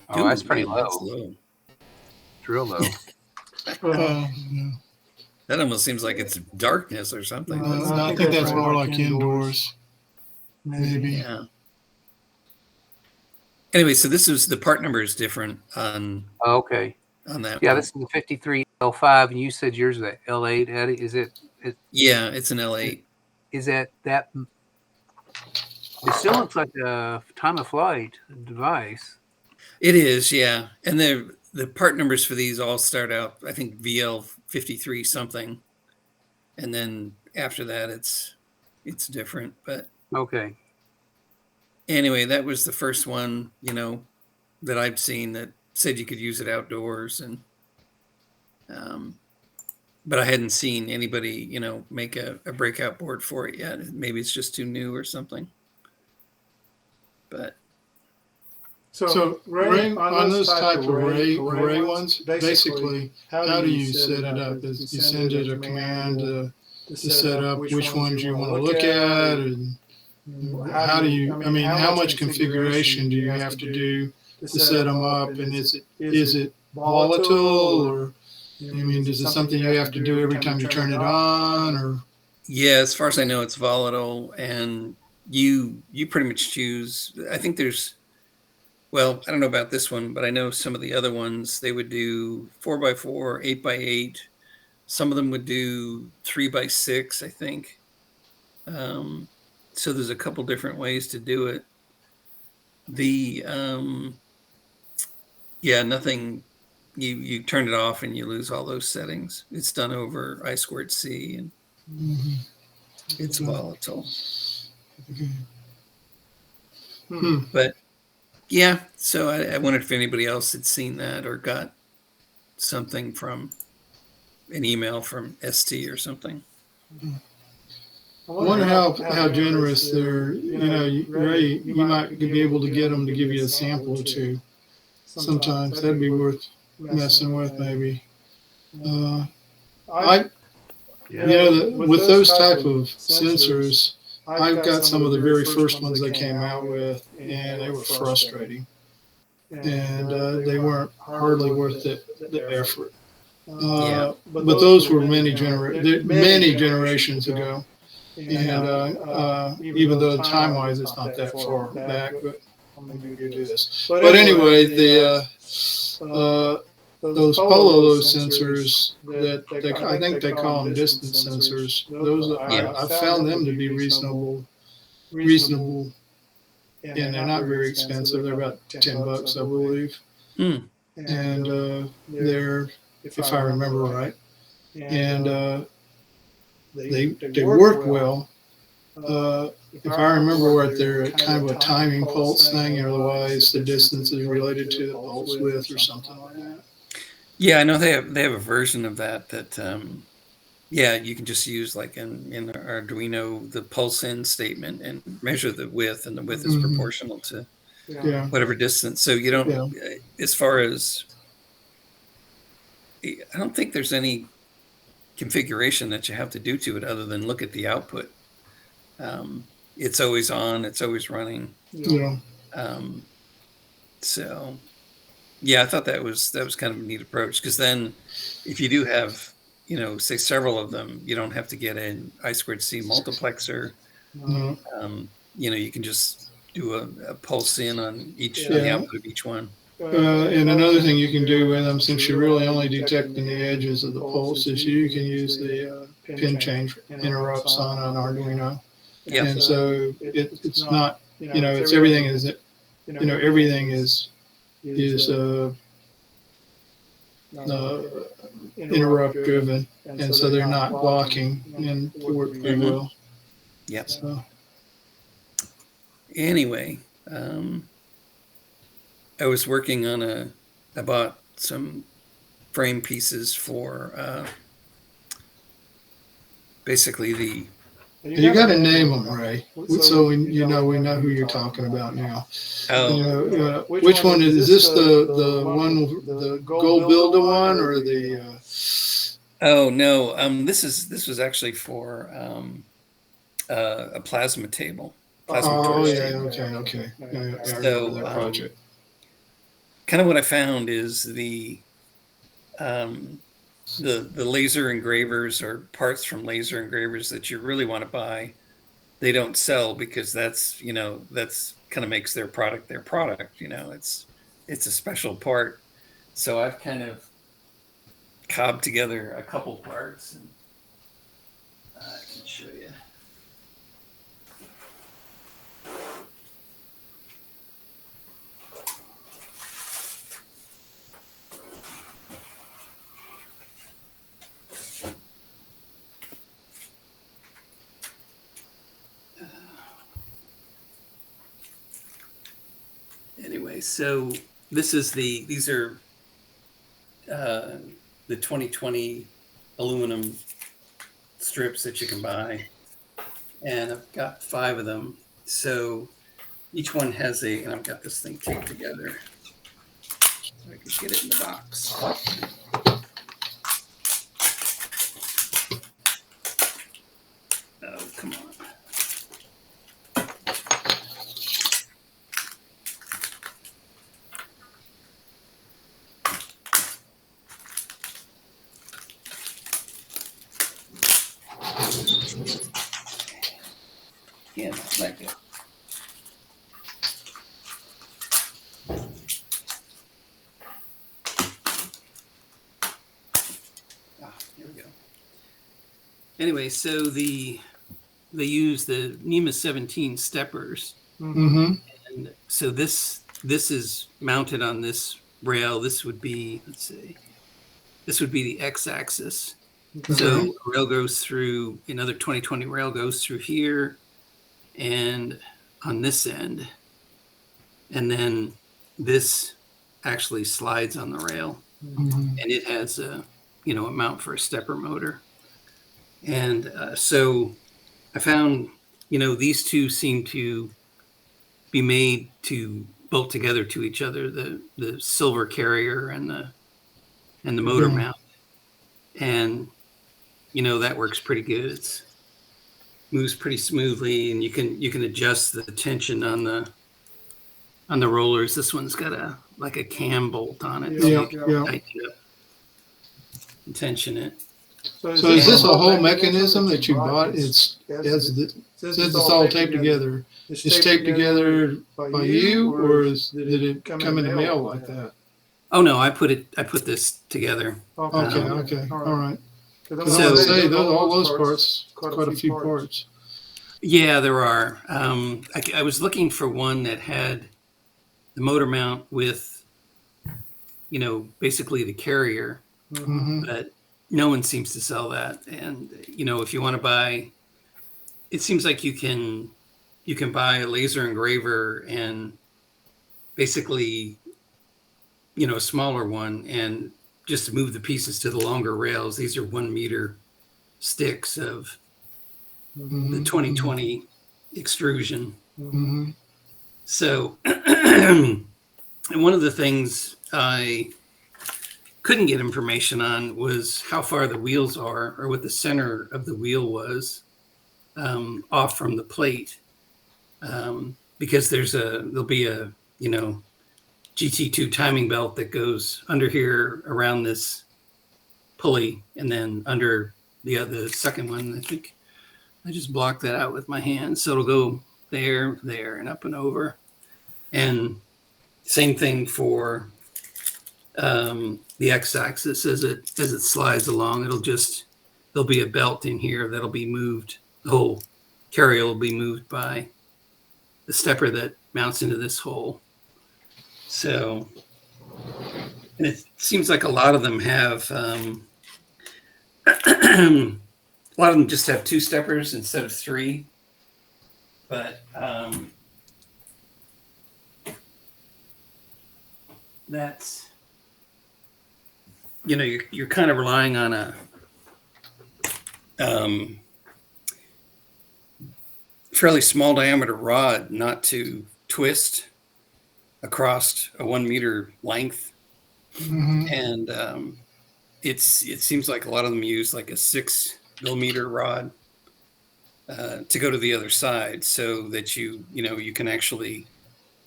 Speaker 9: Oh, that's pretty
Speaker 5: man,
Speaker 9: low.
Speaker 5: that's low.
Speaker 9: It's real low.
Speaker 5: That almost seems like it's darkness or something.
Speaker 2: I think that's more like indoors. Maybe.
Speaker 5: Yeah. Anyway, so this is the part number is different on
Speaker 9: Okay.
Speaker 5: on that.
Speaker 9: Yeah,
Speaker 5: one.
Speaker 9: this is the 53 L5, and you said yours is the L8, Eddie. Is it?
Speaker 5: Yeah, it's an L8.
Speaker 9: Is that? It still looks like a time of flight device.
Speaker 5: It is, yeah. And the part numbers for these all start out, I think, VL53 something, and then after that, it's different. But
Speaker 9: Okay.
Speaker 5: anyway, that was the first one, that I've seen that said you could use it outdoors, and but I hadn't seen anybody, make a breakout board for it yet. Maybe it's just too new or something. But
Speaker 2: So Ray, on those type of array ones, basically, how do you set it up? You send it a command to set up which ones you want to look at, and how do you? I mean, how much configuration do you have to do to set them up? And is it volatile, or is it something you have to do every time you turn it on, or?
Speaker 5: yeah, as far as I know, it's volatile, and you pretty much choose. I think there's. Well, I don't know about this one, but I know some of the other ones, they would do 4x4, 8x8. Some of them would do 3x6, I think. So there's a couple different ways to do it. Nothing, you turn it off and you lose all those settings. It's done over I2C, and it's volatile. But yeah, so I wondered if anybody else had seen that or got something from an email from ST or something.
Speaker 2: I wonder how generous they're, Ray, you might be able to get them to give you a sample or two. Sometimes that'd be worth messing with, maybe. With those type of sensors, I've got some of the very first ones they came out with, and they were frustrating, and they weren't hardly worth the effort. But those were many generations ago, and even though time-wise it's not that far back, but I'm going to do this. But anyway, those Polo sensors that I think they call them distance sensors. Those I found them to be reasonable, and they're not very expensive. They're about $10, I believe, and they're, if I remember right, and they work well. If I remember right, they're kind of a timing pulse thing. Otherwise, the distance is related to the pulse width or something like that.
Speaker 5: Yeah, I know they have a version of that you can just use like in Arduino the pulse in statement and measure the width, and the width is proportional to whatever distance. So you don't, as far as, I don't think there's any configuration that you have to do to it other than look at the output. It's always on, it's always running. So yeah, I thought that was kind of a neat approach, because then if you do have, say several of them, you don't have to get an I2C multiplexer. You can just do a pulse in on each on the output of each one.
Speaker 2: And another thing you can do with them, since you're really only detecting the edges of the pulse, is you can use the pin change interrupts on an Arduino.
Speaker 5: Yeah.
Speaker 2: And so it's not, it's everything is, everything is interrupt driven. And so they're not blocking and they work pretty well.
Speaker 5: Yep.
Speaker 2: So.
Speaker 5: Anyway, I was working on I bought some frame pieces for basically the.
Speaker 2: You got to name them, Ray, so we know who you're talking about now.
Speaker 5: Oh,
Speaker 2: Which one is this? The one, the Gold Builder one, or the?
Speaker 5: Oh no, this was actually for a plasma table.
Speaker 2: Oh yeah, okay. Yeah, I remember that project.
Speaker 5: Kind of what I found is the laser engravers or parts from laser engravers that you really want to buy, they don't sell because that's kind of makes their product. It's a special part. So I've kind of cobbed together a couple parts, and I can show you. Anyway, so these are the 2020 aluminum strips that you can buy, and I've got 5 of them. So each one has and I've got this thing taped together so I can get it in the box. Oh, come on. Yeah, like it. Here we go. Anyway, so they use the NEMA 17 steppers, and so this is mounted on this rail. This would be, let's see, this would be the x-axis. So rail goes through, another 2020 rail goes through here and on this end, and then this actually slides on the rail, and it has a mount for a stepper motor. And so I found these two seem to be made to bolt together to each other, the silver carrier and the motor mount, and that works pretty good. It's moves pretty smoothly, and you can adjust the tension on the rollers. This one's got a cam bolt on it, so you can tighten it up and tension it.
Speaker 2: So is this a whole mechanism that you bought? Since it's all taped together, it's taped together by you, or did it come in the mail like that?
Speaker 5: Oh no, I put this together.
Speaker 2: Okay, all right.
Speaker 5: So
Speaker 2: all those parts, quite a few parts.
Speaker 5: Yeah, there are. I was looking for one that had the motor mount with, basically the carrier, but no one seems to sell that. And if you want to buy, it seems like you can buy a laser engraver and basically, a smaller one, and just move the pieces to the longer rails. These are 1 meter sticks of the 2020 extrusion. So, and one of the things I couldn't get information on was how far the wheels are, or what the center of the wheel was off from the plate, because there'll be a GT2 timing belt that goes under here around this pulley, and then under the second one. I think I just blocked that out with my hand, so it'll go there, and up and over. And same thing for the x-axis. As it slides along, there'll be a belt in here that'll be moved. The carrier will be moved by the stepper that mounts into this hole. So, and it seems like a lot of them have, a lot of them just have 2 steppers instead of 3. But that's, you know, you're kind of relying on a fairly small diameter rod not to twist across a 1 meter length. And it seems like a lot of them use like a 6 millimeter rod to go to the other side, so that you can actually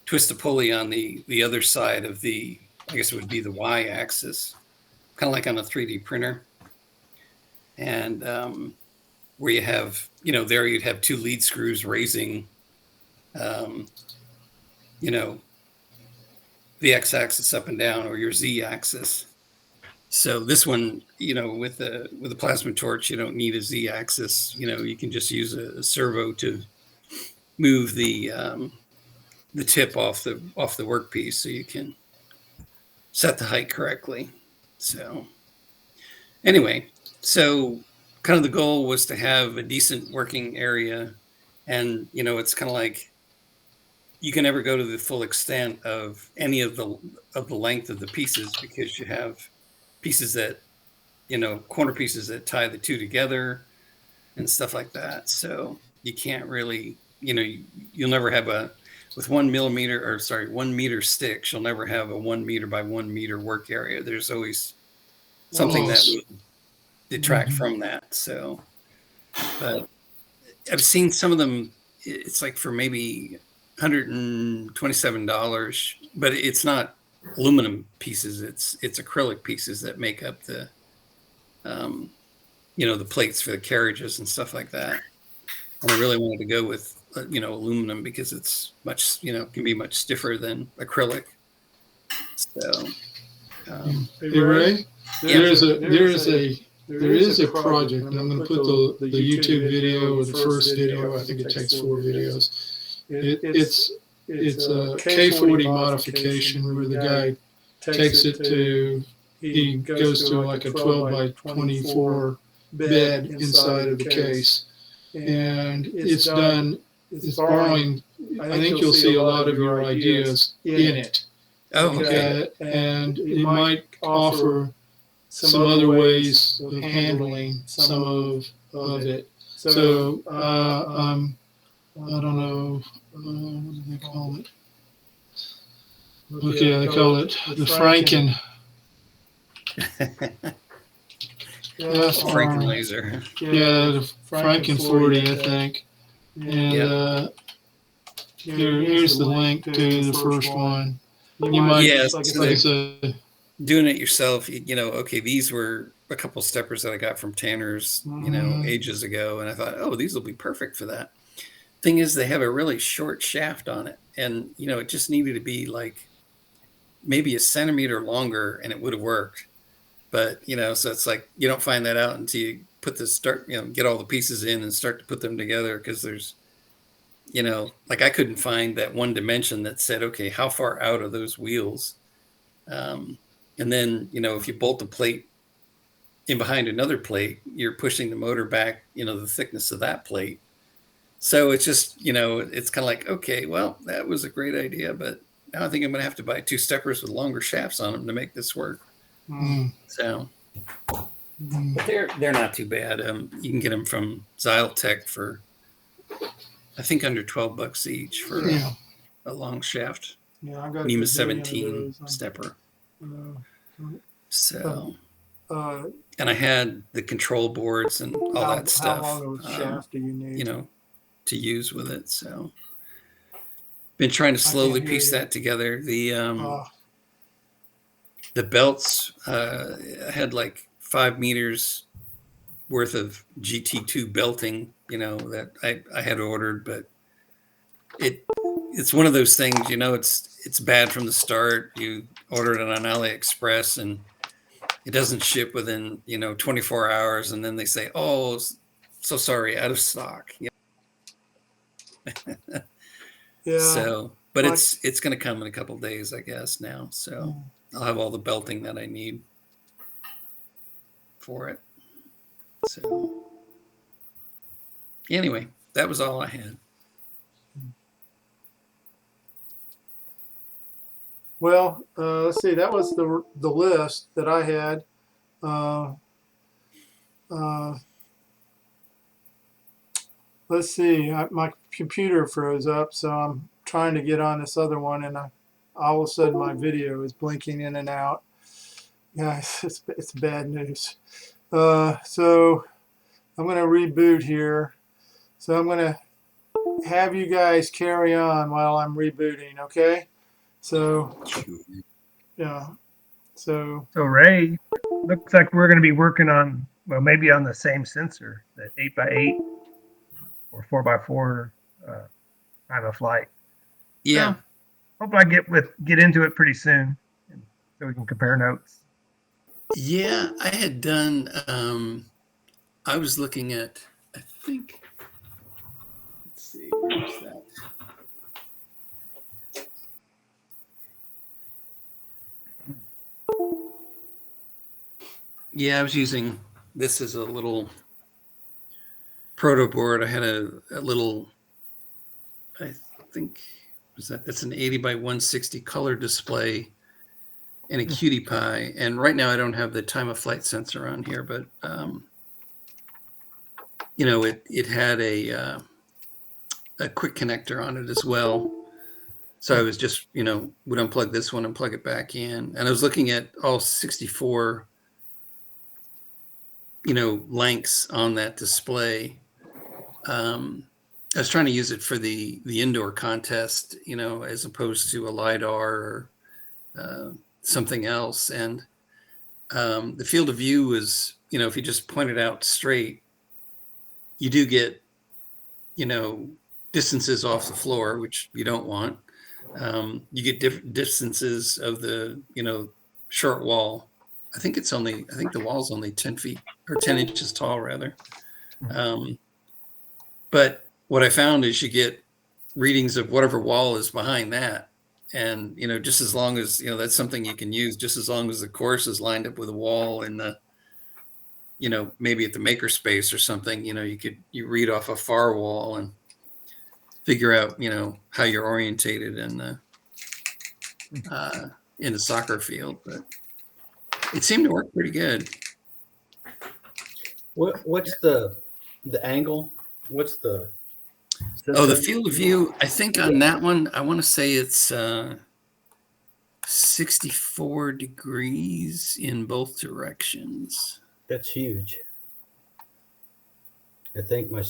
Speaker 5: twist the pulley on the other side of the, I guess it would be the Y axis, kind of like on a 3D printer. And where you have, there you'd have 2 lead screws raising, the X-axis up and down, or your Z-axis. So this one, with the plasma torch, you don't need a Z-axis. You can just use a servo to move the tip off the workpiece, so you can set the height correctly. So anyway, so kind of the goal was to have a decent working area, and it's kind of like you can never go to the full extent of any of the length of the pieces, because you have pieces that, corner pieces that tie the 2 together and stuff like that. So you can't really, you'll never have with 1 meter sticks, you'll never have a 1 meter by 1 meter work area. There's always something that would detract from that. So, but I've seen some of them, it's like for maybe $127, but it's not aluminum pieces. It's acrylic pieces that make up the, the plates for the carriages and stuff like that. And I really wanted to go with, aluminum, because it's much, can be much stiffer than acrylic. So,
Speaker 2: Hey Ray, there is a project, and I'm going to put the YouTube video, or the first video. I think it takes 4 videos. It's a K40 modification, where the guy takes it to, he goes to like a 12 by 24 bed inside of the case, and it's borrowing. I think you'll see a lot of your ideas in it.
Speaker 5: Oh, okay.
Speaker 2: And it might offer some other ways of handling some of it. So I don't know, what do they call it? Okay, they call it the Franken.
Speaker 5: Franken laser.
Speaker 2: Yeah, the Franken 40, I think. And here's the link to the first one. You might, like I said,
Speaker 5: doing it yourself, okay, these were a couple steppers that I got from Tanner's, ages ago, and I thought, oh, these will be perfect for that. Thing is, they have a really short shaft on it, and it just needed to be like maybe a centimeter longer, and it would have worked. But so it's like you don't find that out until you get all the pieces in and start to put them together, because there's like I couldn't find that one dimension that said, okay, how far out are those wheels? And then, if you bolt the plate in behind another plate, you're pushing the motor back, the thickness of that plate. So it's just, it's kind of like, okay, well, that was a great idea, but now I think I'm going to have to buy 2 steppers with longer shafts on them to make this work. So, but they're not too bad. You can get them from Xyltech for, I think, under $12 each for a long shaft.
Speaker 2: Yeah, I got
Speaker 5: NEMA 17 stepper. So, and I had the control boards and all that stuff.
Speaker 2: How long of a shaft do you need?
Speaker 5: To use with it. So, been trying to slowly piece that together. The belts, I had like 5 meters worth of GT2 belting, that I had ordered, but it's one of those things, it's bad from the start. You order it on AliExpress and it doesn't ship within, 24 hours. And then they say, oh, so sorry, out of stock.
Speaker 2: Yeah.
Speaker 5: So, but
Speaker 2: Like-
Speaker 5: it's going to come in a couple days, I guess now. So I'll have all the belting that I need for it. So anyway, that was all I had.
Speaker 2: Well, let's see. That was the list that I had. Let's see. My computer froze up, so I'm trying to get on this other one, and all of a sudden my video is blinking in and out. Yeah, it's bad news. So I'm going to reboot here. So I'm going to have you guys carry on while I'm rebooting, okay? So, yeah. So
Speaker 8: Ray, looks like we're going to be working on, well, maybe on the same sensor, that 8x8 or 4x4 time of flight.
Speaker 5: Yeah.
Speaker 8: So, hope I get into it pretty soon, so we can compare notes.
Speaker 5: Yeah, I had done, I was looking at, I think, let's see, where's that? Yeah, I was using this as a little proto board. I had a little, I think, that's an 80 by 160 color display and a cutie pie. And right now I don't have the time of flight sensor on here, but you know, it had a quick connector on it as well. So I was just, you know, would unplug this one and plug it back in. And I was looking at all 64, you know, lengths on that display. I was trying to use it for the indoor contest, you know, as opposed to a LiDAR or something else. And the field of view was, you know, if you just point it out straight, you do get, you know, distances off the floor, which you don't want. You get different distances of the, you know, short wall. I think the wall's only 10 feet or 10 inches tall, rather. But what I found is you get readings of whatever wall is behind that. And, you know, just as long as, you know, that's something you can use, just as long as the course is lined up with a wall in the, you know, maybe at the makerspace or something, you know, you read off a far wall and figure out, you know, how you're orientated in the soccer field. But it seemed to work pretty good.
Speaker 6: What's the angle? What's the
Speaker 5: Oh, the field of view, I think on that one, I want to say it's 64 degrees in both directions.
Speaker 6: That's huge. I think my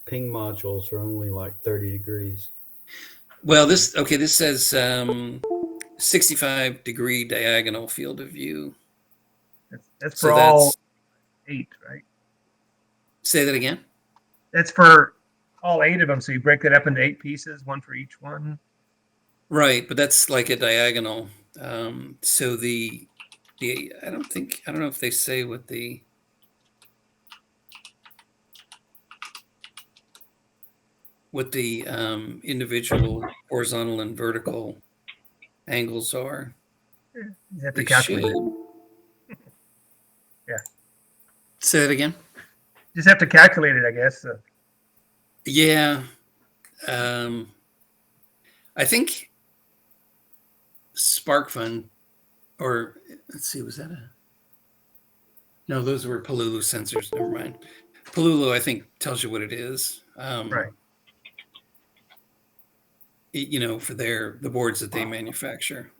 Speaker 6: ping modules are only like 30 degrees.
Speaker 5: Well, this says 65-degree diagonal field of view.
Speaker 8: That's for all 8, right?
Speaker 5: Say that again?
Speaker 8: That's for all 8 of them. So you break that up into 8 pieces, one for each one.
Speaker 5: Right, but that's like a diagonal. So the I don't know if they say what the individual horizontal and vertical angles are.
Speaker 8: You have to
Speaker 5: They
Speaker 8: calculate.
Speaker 5: should.
Speaker 8: Yeah.
Speaker 5: Say that again?
Speaker 8: Just have to calculate it, I guess.
Speaker 5: Yeah. I think SparkFun, or let's see, was that no, those were Polulu sensors. Never mind. Polulu, I think, tells you what it is.
Speaker 8: Right.
Speaker 5: You know, for the boards that they manufacture.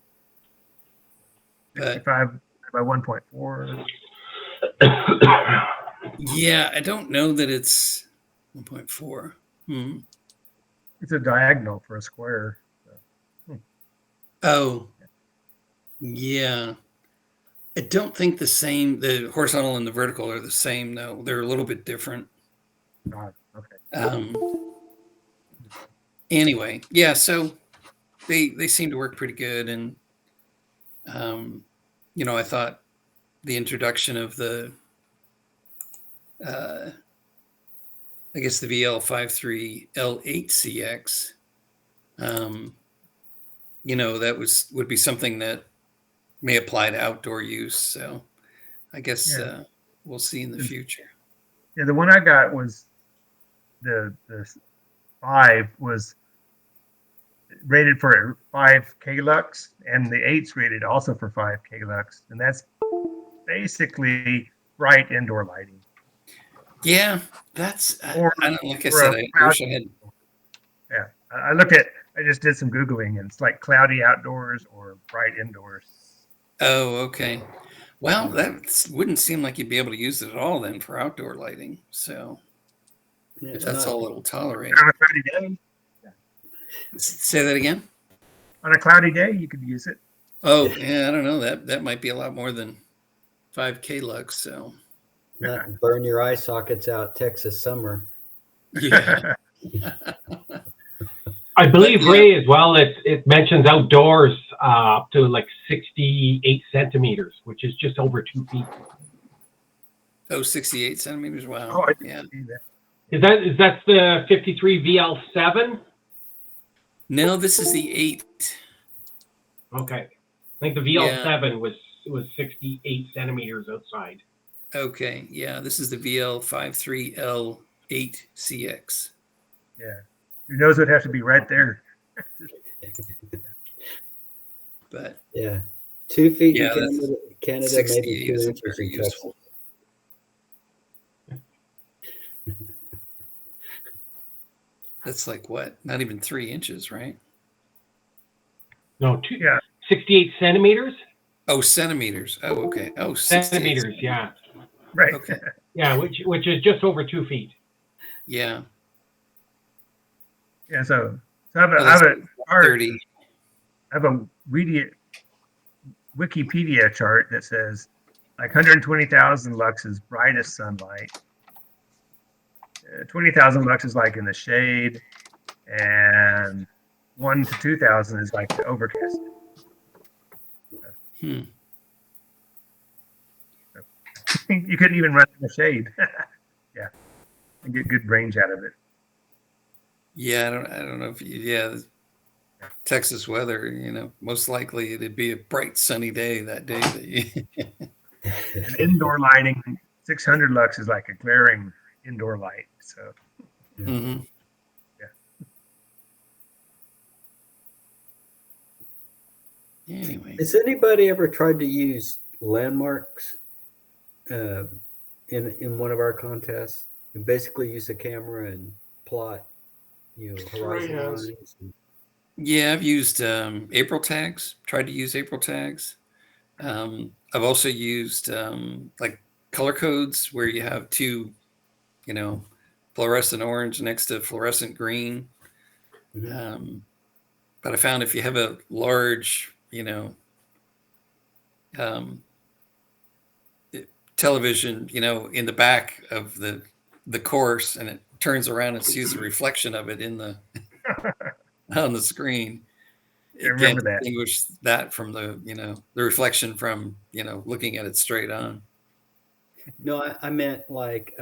Speaker 8: 65 by 1.4.
Speaker 5: Yeah, I don't know that it's 1.4.
Speaker 8: It's a diagonal for a square.
Speaker 5: Oh, yeah. I don't think the horizontal and the vertical are the same, though. They're a little bit different.
Speaker 8: Okay.
Speaker 5: Anyway, yeah, so they seem to work pretty good. And, you know, I thought the introduction of the I guess the VL53L8CX, that would be something that may apply to outdoor use. So I guess we'll see in the future.
Speaker 8: Yeah, the one I got was the 5 was rated for 5K lux, and the 8's rated also for 5K lux, and that's basically bright indoor lighting.
Speaker 5: Yeah, that's I don't, like I
Speaker 8: or
Speaker 5: said,
Speaker 8: a
Speaker 5: I wish I had.
Speaker 8: Yeah, I just did some Googling, and it's like cloudy outdoors or bright indoors.
Speaker 5: Oh, okay. Well, that wouldn't seem like you'd be able to use it at all then for outdoor lighting. So if that's all it'll tolerate.
Speaker 8: On a cloudy day.
Speaker 5: Say that again.
Speaker 8: On a cloudy day, you could use it.
Speaker 5: Oh, yeah, I don't know. That might be a lot more than 5K lux. So
Speaker 6: Not burn your eye sockets out, Texas summer.
Speaker 5: yeah.
Speaker 11: I believe, Ray, as well, it mentions outdoors up to like 68 centimeters, which is just over 2 feet.
Speaker 5: Oh, 68 centimeters. Wow.
Speaker 8: Oh, I didn't
Speaker 5: Yeah.
Speaker 8: see that.
Speaker 11: Is that the 53 VL7?
Speaker 5: No, this is the 8.
Speaker 11: Okay. I think the VL7 was 68 centimeters outside.
Speaker 5: Okay. Yeah, this is the VL53L8CX.
Speaker 8: Yeah. Your nose would have to be right there.
Speaker 5: But
Speaker 6: Yeah. 2 feet
Speaker 5: yeah,
Speaker 6: in Canada, maybe
Speaker 5: 68
Speaker 6: 2
Speaker 5: is
Speaker 6: inches
Speaker 5: very
Speaker 6: in Texas.
Speaker 5: useful. That's like what? Not even 3 inches, right?
Speaker 11: No,
Speaker 8: Yeah.
Speaker 11: 68 centimeters?
Speaker 5: Oh, centimeters. Oh, okay. Oh, 68
Speaker 11: Centimeters, yeah.
Speaker 8: Right.
Speaker 5: Okay.
Speaker 11: Yeah, which is just over 2 feet.
Speaker 5: Yeah.
Speaker 8: Yeah. So I have
Speaker 5: Oh, that's
Speaker 8: a chart.
Speaker 5: 30.
Speaker 8: I have a Wikipedia chart that says like 120,000 lux is brightest sunlight. 20,000 lux is like in the shade, and 1 to 2,000 is like the overcast. You couldn't even run in the shade. Yeah, and get good range out of it.
Speaker 5: Yeah, I don't know if Texas weather, most likely it'd be a bright sunny day that day that you
Speaker 8: And indoor lighting, 600 lux is like a glaring indoor light. So
Speaker 5: Mhm. Anyway.
Speaker 6: Has anybody ever tried to use landmarks in one of our contests? You basically use a camera and plot, horizon lines.
Speaker 5: Yeah, I've used April tags, tried to use April tags. I've also used like color codes where you have 2, fluorescent orange next to fluorescent green.
Speaker 6: Mm-hmm.
Speaker 5: But I found if you have a large, television, in the back of the course, and it turns around and sees a reflection of it in the on the screen.
Speaker 8: I remember that.
Speaker 5: Distinguish that from the reflection from looking at it straight on.
Speaker 6: No, I meant like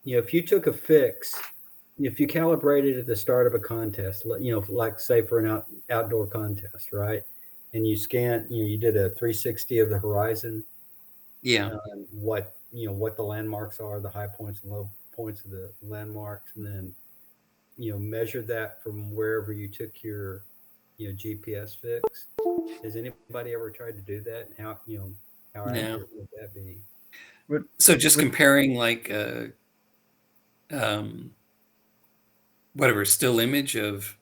Speaker 6: if you took a fix, if you calibrated at the start of a contest, like say for an outdoor contest, right? And you scan, you did a 360 of the horizon.
Speaker 5: Yeah.
Speaker 6: What the landmarks are, the high points and low points of the landmarks, and then measure that from wherever you took your GPS fix. Has anybody ever tried to do that? And how accurate would that be?
Speaker 5: So just comparing like whatever still image of,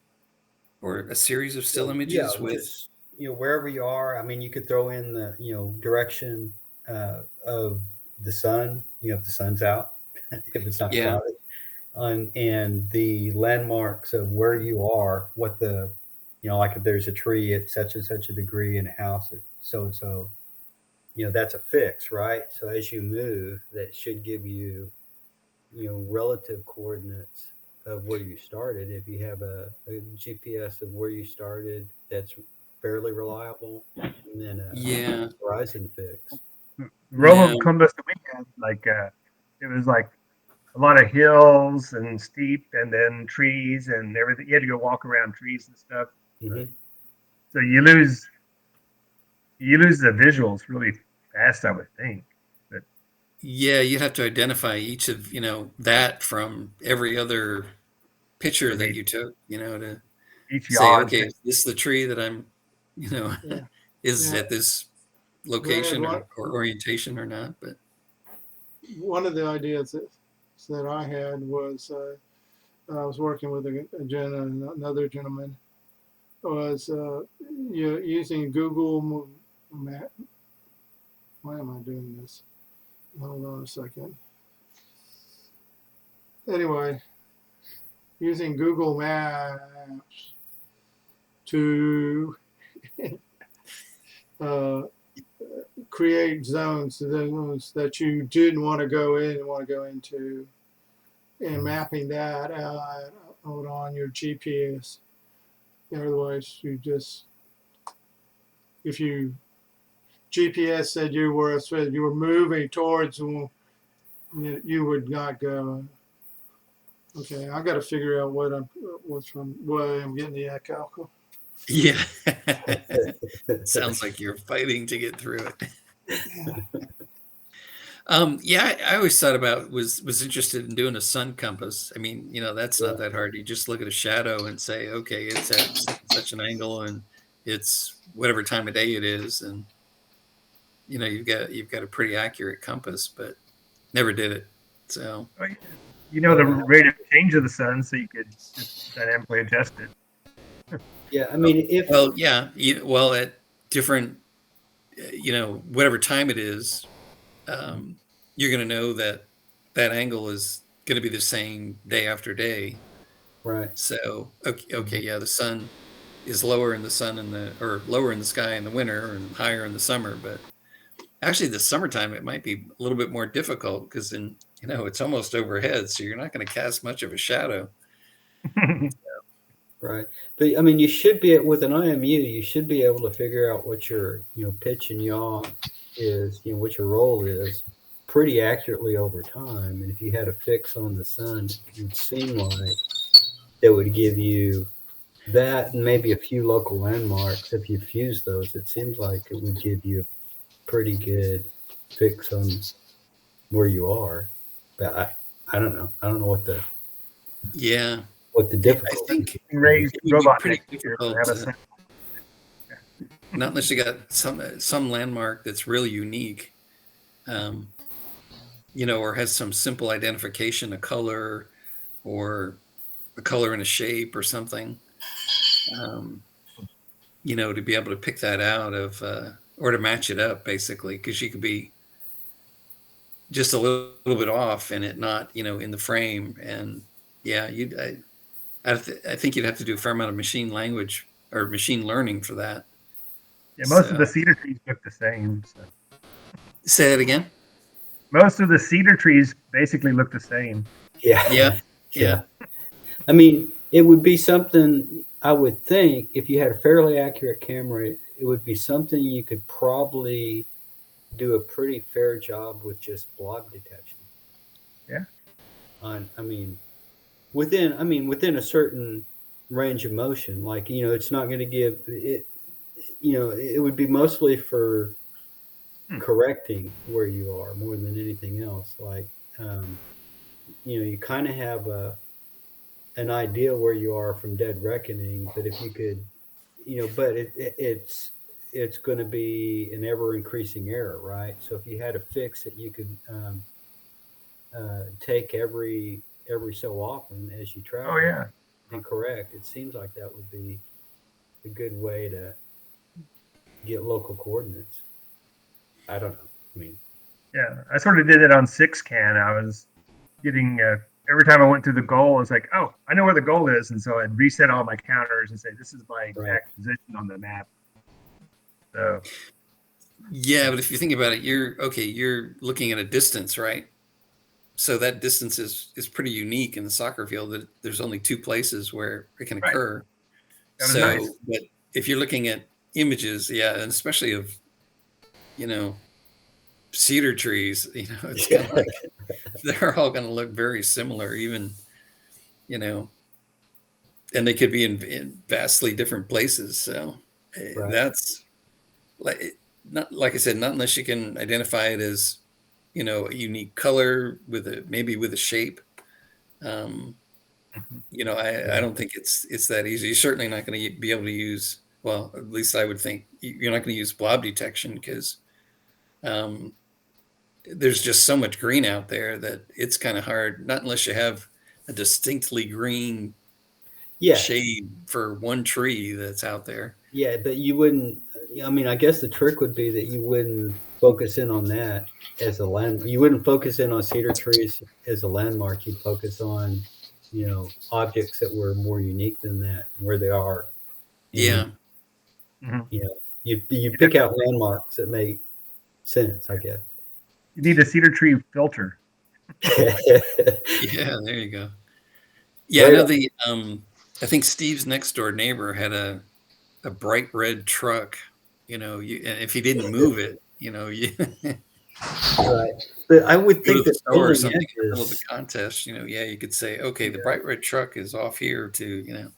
Speaker 5: or a series of still images with
Speaker 6: just, wherever you are. I mean, you could throw in the direction of the sun. If the sun's out, if it's not cloudy, and the landmarks of where you are, what the like if there's a tree at such and such a degree and a house at so and so, that's a fix, right? So as you move, that should give you relative coordinates of where you started. If you have a GPS of where you started, that's fairly reliable, and then a horizon fix.
Speaker 8: Robo Columbus, the weekend, like it was like a lot of hills and steep, and then trees and everything. You had to go walk around trees and stuff.
Speaker 6: Mhm.
Speaker 8: So you lose the visuals really fast, I would think. But
Speaker 5: Yeah, you'd have to identify each of, that from every other picture that you took, to
Speaker 8: each
Speaker 5: say,
Speaker 8: yard.
Speaker 5: okay, is this the tree that I'm,
Speaker 2: Yeah.
Speaker 5: is
Speaker 2: Yeah.
Speaker 5: at this location
Speaker 2: Brad,
Speaker 5: or orientation or not? But
Speaker 2: one of the ideas that I had was I was working with another gentleman was using Google Map. Why am I doing this? Hold on a second. Anyway, using Google Maps to create zones that you didn't want to go in and want to go into, and mapping that out on your GPS. Otherwise, if you GPS said you were moving towards, you would not go. Okay, I got to figure out why I'm getting the echo.
Speaker 5: yeah, sounds like you're fighting to get through it. Yeah, I always thought about was interested in doing a sun compass. I mean, that's not that hard. You just look at a shadow and say, okay, it's at such an angle and it's whatever time of day it is, and you've got a pretty accurate compass, but never did it. So
Speaker 8: You know the rate of change of the sun, so you could just dynamically adjust it.
Speaker 6: Yeah, I mean, if
Speaker 5: at different, whatever time it is, you're going to know that angle is going to be the same day after day.
Speaker 6: right.
Speaker 5: So okay, yeah, the sun is lower in the lower in the sky in the winter and higher in the summer, but actually the summertime it might be a little bit more difficult because then it's almost overhead, so you're not going to cast much of a shadow.
Speaker 6: Right. But I mean, you should be with an IMU, you should be able to figure out what your, pitch and yaw is, what your roll is pretty accurately over time. And if you had a fix on the sun, it would seem like that would give you that and maybe a few local landmarks. If you fuse those, it seems like it would give you a pretty good fix on where you are. But I don't know. I don't know what the difficulty.
Speaker 5: I think
Speaker 8: Raised
Speaker 5: it would be
Speaker 8: robot
Speaker 5: pretty
Speaker 8: next year.
Speaker 5: difficult
Speaker 8: Have a
Speaker 5: to-
Speaker 8: sun-
Speaker 5: not unless you got some landmark that's really unique, or has some simple identification, a color or a color and a shape or something, to be able to pick that out of or to match it up basically, because you could be just a little bit off in it, not in the frame, and I think you'd have to do a fair amount of machine language or machine learning for that.
Speaker 8: Yeah, most of
Speaker 5: So-
Speaker 8: the cedar trees look the same. So.
Speaker 5: Say that again.
Speaker 8: Most of the cedar trees basically look the same.
Speaker 5: Yeah.
Speaker 6: I mean, it would be something I would think if you had a fairly accurate camera, it would be something you could probably do a pretty fair job with just blob detection.
Speaker 8: Yeah.
Speaker 6: Within a certain range of motion, like, it's not going to give it, it would be mostly for correcting where you are more than anything else. Like, you kind of have an idea where you are from dead reckoning, but if you could, but it's going to be an ever increasing error, right? So if you had a fix that you could take every so often as you travel,
Speaker 8: Oh yeah.
Speaker 6: and correct, it seems like that would be a good way to get local coordinates. I don't know. I mean,
Speaker 8: Yeah, I sort of did it on 6CAN. I was getting every time I went through the goal, it's like, oh, I know where the goal is, and so I'd reset all my counters and say, this is my exact position on the map. So
Speaker 5: Yeah, but if you think about it, you're looking at a distance, right? So that distance is pretty unique in the soccer field, that there's only two places where it can occur.
Speaker 8: That was
Speaker 5: So,
Speaker 8: nice.
Speaker 5: but if you're looking at images, and especially of, cedar trees, you know, it's kind of like they're all going to look very similar, even, you know, and they could be in vastly different places. So
Speaker 6: Right.
Speaker 5: that's like, not like I said, not unless you can identify it as, you know, a unique color with maybe with a shape. You know, I don't think it's that easy. You're certainly not going to be able to use, well, at least I would think you're not going to use blob detection because there's just so much green out there that it's kind of hard, not unless you have a distinctly green
Speaker 6: Yeah.
Speaker 5: shade for one tree that's out there.
Speaker 6: Yeah, but you wouldn't. I mean, I guess the trick would be that you wouldn't focus in on that as a land. You wouldn't focus in on cedar trees as a landmark. You'd focus on, you know, objects that were more unique than that, where they are.
Speaker 5: Yeah.
Speaker 6: And, you know, you pick out landmarks that make sense, I guess.
Speaker 8: You need a cedar tree filter.
Speaker 5: Yeah, there you go. Yeah,
Speaker 6: Right.
Speaker 5: I know I think Steve's next door neighbor had a bright red truck, you know, and if he didn't move it, you know, you
Speaker 6: Right. But I would
Speaker 5: go to
Speaker 6: think
Speaker 5: the
Speaker 6: that
Speaker 5: store or
Speaker 6: building
Speaker 5: something in the middle of the
Speaker 6: edges,
Speaker 5: contest, you know, yeah, you could say, okay, the bright red truck is off here too, you know.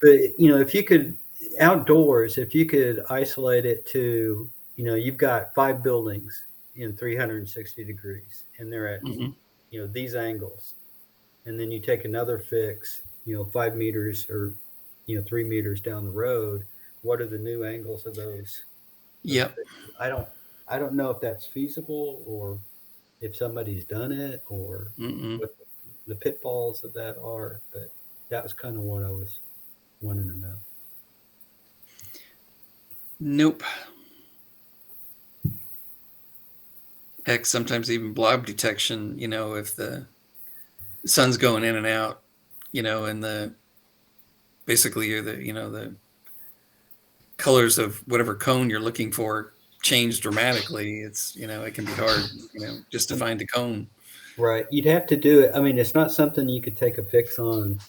Speaker 6: but you know, if you could outdoors, if you could isolate it to, you know, you've got 5 buildings in 360 degrees, and they're at,
Speaker 5: Mhm.
Speaker 6: you know, these angles, and then you take another fix, you know, 5 meters or, you know, 3 meters down the road. What are the new angles of those?
Speaker 5: Yep.
Speaker 6: I don't know if that's feasible or if somebody's done it or
Speaker 5: Mm-mm.
Speaker 6: what the pitfalls of that are, but that was kind of what I was wanting to know.
Speaker 5: Nope. Heck, sometimes even blob detection, you know, if the sun's going in and out, you know, and basically you're the colors of whatever cone you're looking for change dramatically. It's, you know, it can be hard, you know, just to find the cone.
Speaker 6: Right. You'd have to do it. I mean, it's not something you could take a fix on,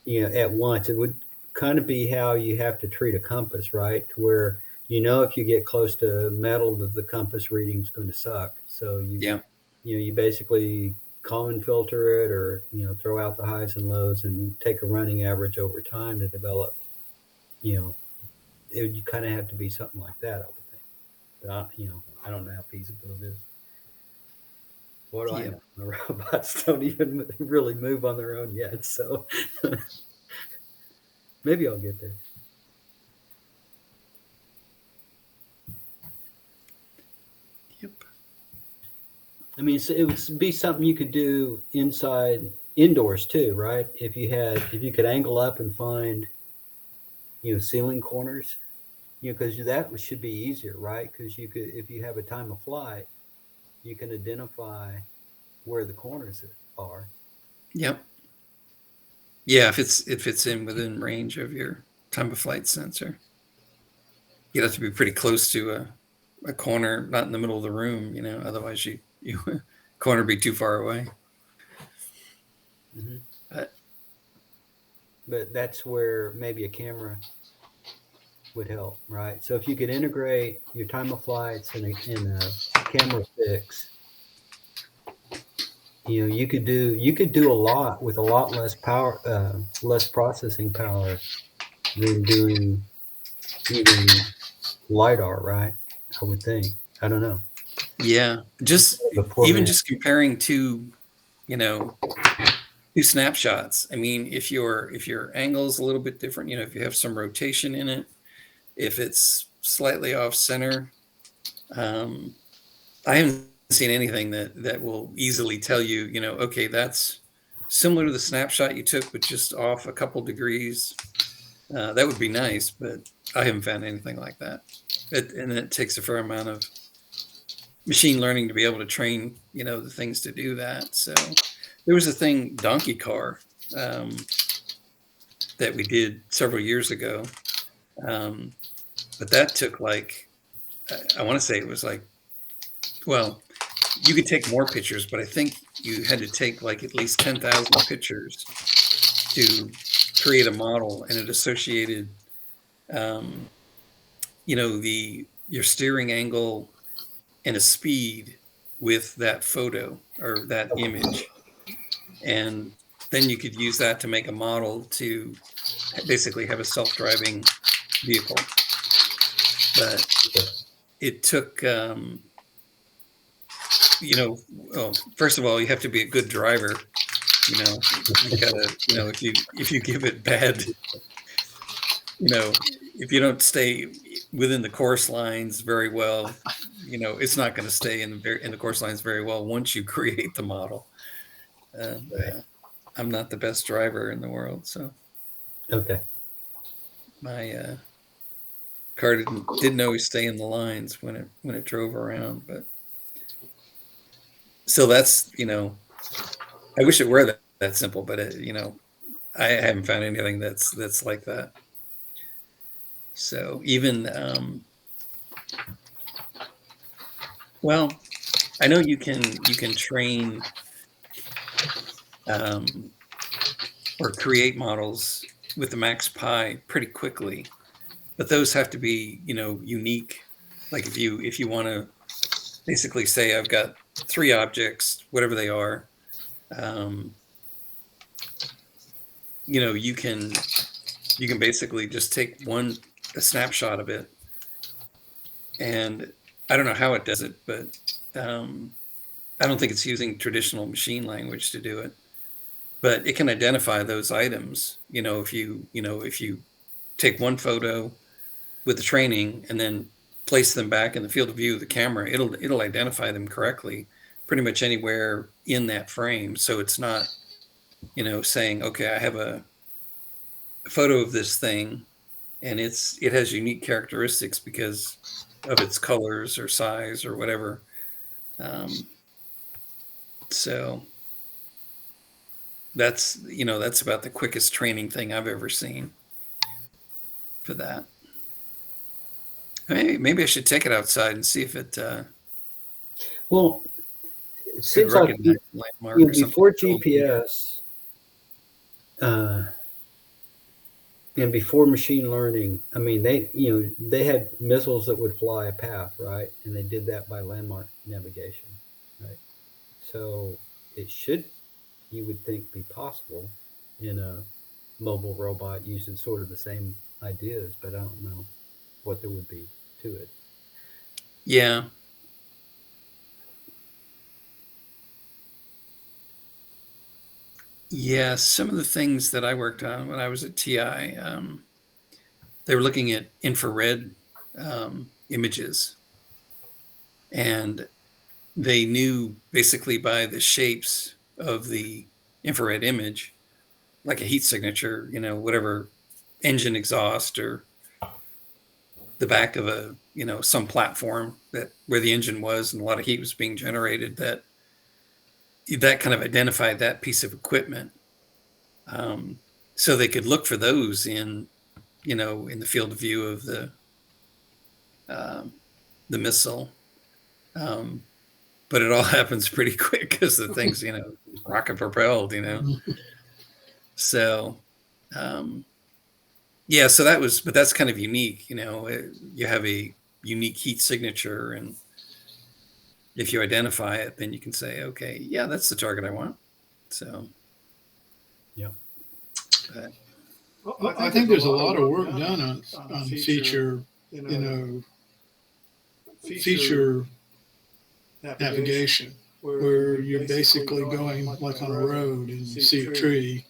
Speaker 6: you know, at once. It would kind of be how you have to treat a compass, right? To where, you know, if you get close to metal, that the compass reading's going to suck. So
Speaker 5: Yeah.
Speaker 6: you know, you basically Common filter it, or, you know, throw out the highs and lows and take a running average over time to develop, you know, you kind of have to be something like that, I would think. But you know, I don't know how feasible it is. What do I
Speaker 5: Yeah.
Speaker 6: know? The robots don't even really move on their own yet, so maybe I'll get there.
Speaker 5: Yep.
Speaker 6: I mean, it would be something you could do indoors too, right? If you could angle up and find, you know, ceiling corners, you know, because that should be easier, right? Because you could, if you have a time of flight, you can identify where the corners are.
Speaker 5: Yep. Yeah, if it's in within range of your time of flight sensor. You'd have to be pretty close to a corner, not in the middle of the room, you know, otherwise you corner be too far away.
Speaker 6: Mm-hmm. But that's where maybe a camera would help, right? So if you could integrate your time of flights in a camera fix, you know, you could do a lot with a lot less power, less processing power than doing even LiDAR, right? I would think. I don't know.
Speaker 5: Yeah, just even just comparing two, you know, two snapshots. I mean, if your angle's a little bit different, you know, if you have some rotation in it, if it's slightly off center, I haven't seen anything that will easily tell you, you know, okay, that's similar to the snapshot you took, but just off a couple degrees. That would be nice, but I haven't found anything like that. And it takes a fair amount of machine learning to be able to train, you know, the things to do that. So there was a thing, Donkey Car, that we did several years ago. But that took like, I want to say it was like, well, you could take more pictures, but I think you had to take like at least 10,000 pictures to create a model, and it associated, you know, your steering angle and a speed with that photo or that image. And then you could use that to make a model to basically have a self-driving vehicle. But it took, well, first of all, you have to be a good driver. You gotta, if you give it bad, if you don't stay within the course lines very well, it's not going to stay in the course lines very well once you create the model. I'm not the best driver in the world, so
Speaker 6: Okay.
Speaker 5: my car didn't always stay in the lines when it drove around. But so that's I wish it were that simple, but I haven't found anything that's like that. So even well, I know you can train or create models with the Max Pi pretty quickly, but those have to be unique. Like if you want to basically say I've got 3 objects, whatever they are, you can basically just take a snapshot of it, and I don't know how it does it, but I don't think it's using traditional machine language to do it, but it can identify those items. If you take one photo with the training and then place them back in the field of view of the camera, it'll identify them correctly pretty much anywhere in that frame. So it's not, saying, okay, I have a photo of this thing and it has unique characteristics because of its colors or size or whatever. So that's about the quickest training thing I've ever seen for that. Maybe I should take it outside and see if it.
Speaker 6: Well, it seems like before GPS and before machine learning, I mean, they had missiles that would fly a path, right? And they did that by landmark navigation, right? So it should, you would think, be possible in a mobile robot using sort of the same ideas, but I don't know what there would be to it.
Speaker 5: Yeah. Yeah, some of the things that I worked on when I was at TI, they were looking at infrared images, and they knew basically by the shapes of the infrared image, like a heat signature, whatever engine exhaust or the back of a, some platform where the engine was and a lot of heat was being generated, that kind of identified that piece of equipment. So they could look for those in the field of view of the missile. But it all happens pretty quick because the thing's, rocket propelled, So, yeah, so but that's kind of unique, you have a unique heat signature, and if you identify it, then you can say, okay, yeah, that's the target I want. So,
Speaker 6: yeah.
Speaker 2: I think there's a lot of work done on feature, feature navigation, where you're basically going like on a road and you see a tree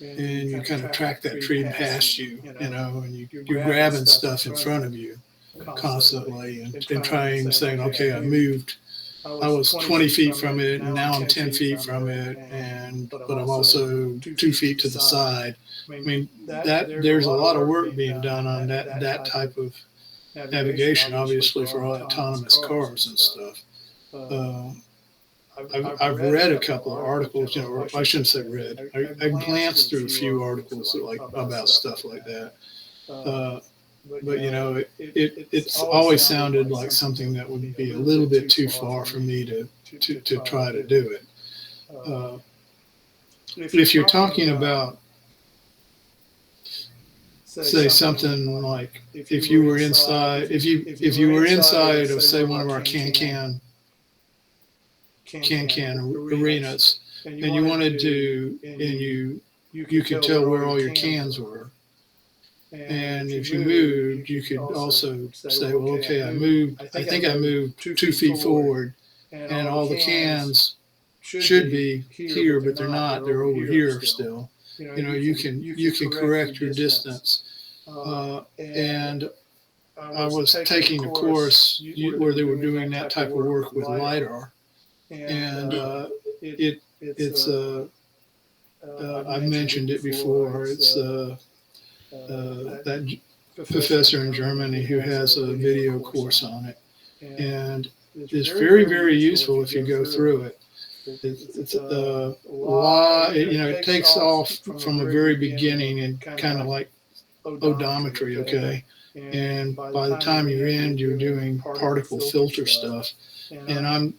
Speaker 2: and you kind of track that tree past you, and you're grabbing stuff in front of you constantly and trying, saying, okay, I was 20 feet from it and now I'm 10 feet from it, but I'm also 2 feet to the side. I mean, there's a lot of work being done on that type of navigation, obviously, for all autonomous cars and stuff. I've read a couple of articles, or I shouldn't say read. I glanced through a few articles about stuff like that. But it's always sounded like something that would be a little bit too far for me to try to do it. If you're talking about say something like, if you were inside, if you were inside of, say, one of our can arenas, and you wanted to, and you could tell where all your cans were. And if you moved, you could also say, well, okay, I think I moved 2 feet forward, and all the cans should be here, but they're not. They're over here still. You can correct your distance. And I was taking a course where they were doing that type of work with LiDAR, and it's I've mentioned it before. It's that professor in Germany who has a video course on it, and it's very, very useful if you go through it. It's it takes off from the very beginning and kind of like odometry, okay? And by the time you're in, you're doing particle filter stuff. And I'm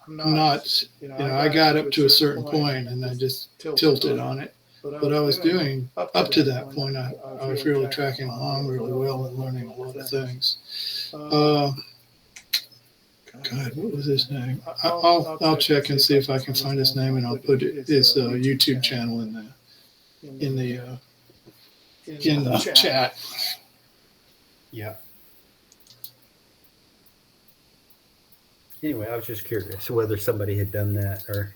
Speaker 2: not, I got up to a certain point and I just tilted on it. But I was doing, up to that point, I was really tracking along really well and learning a lot of things. God, what was his name? I'll check and see if I can find his name, and I'll put his YouTube channel in the chat.
Speaker 6: Yeah. Anyway, I was just curious whether somebody had done that or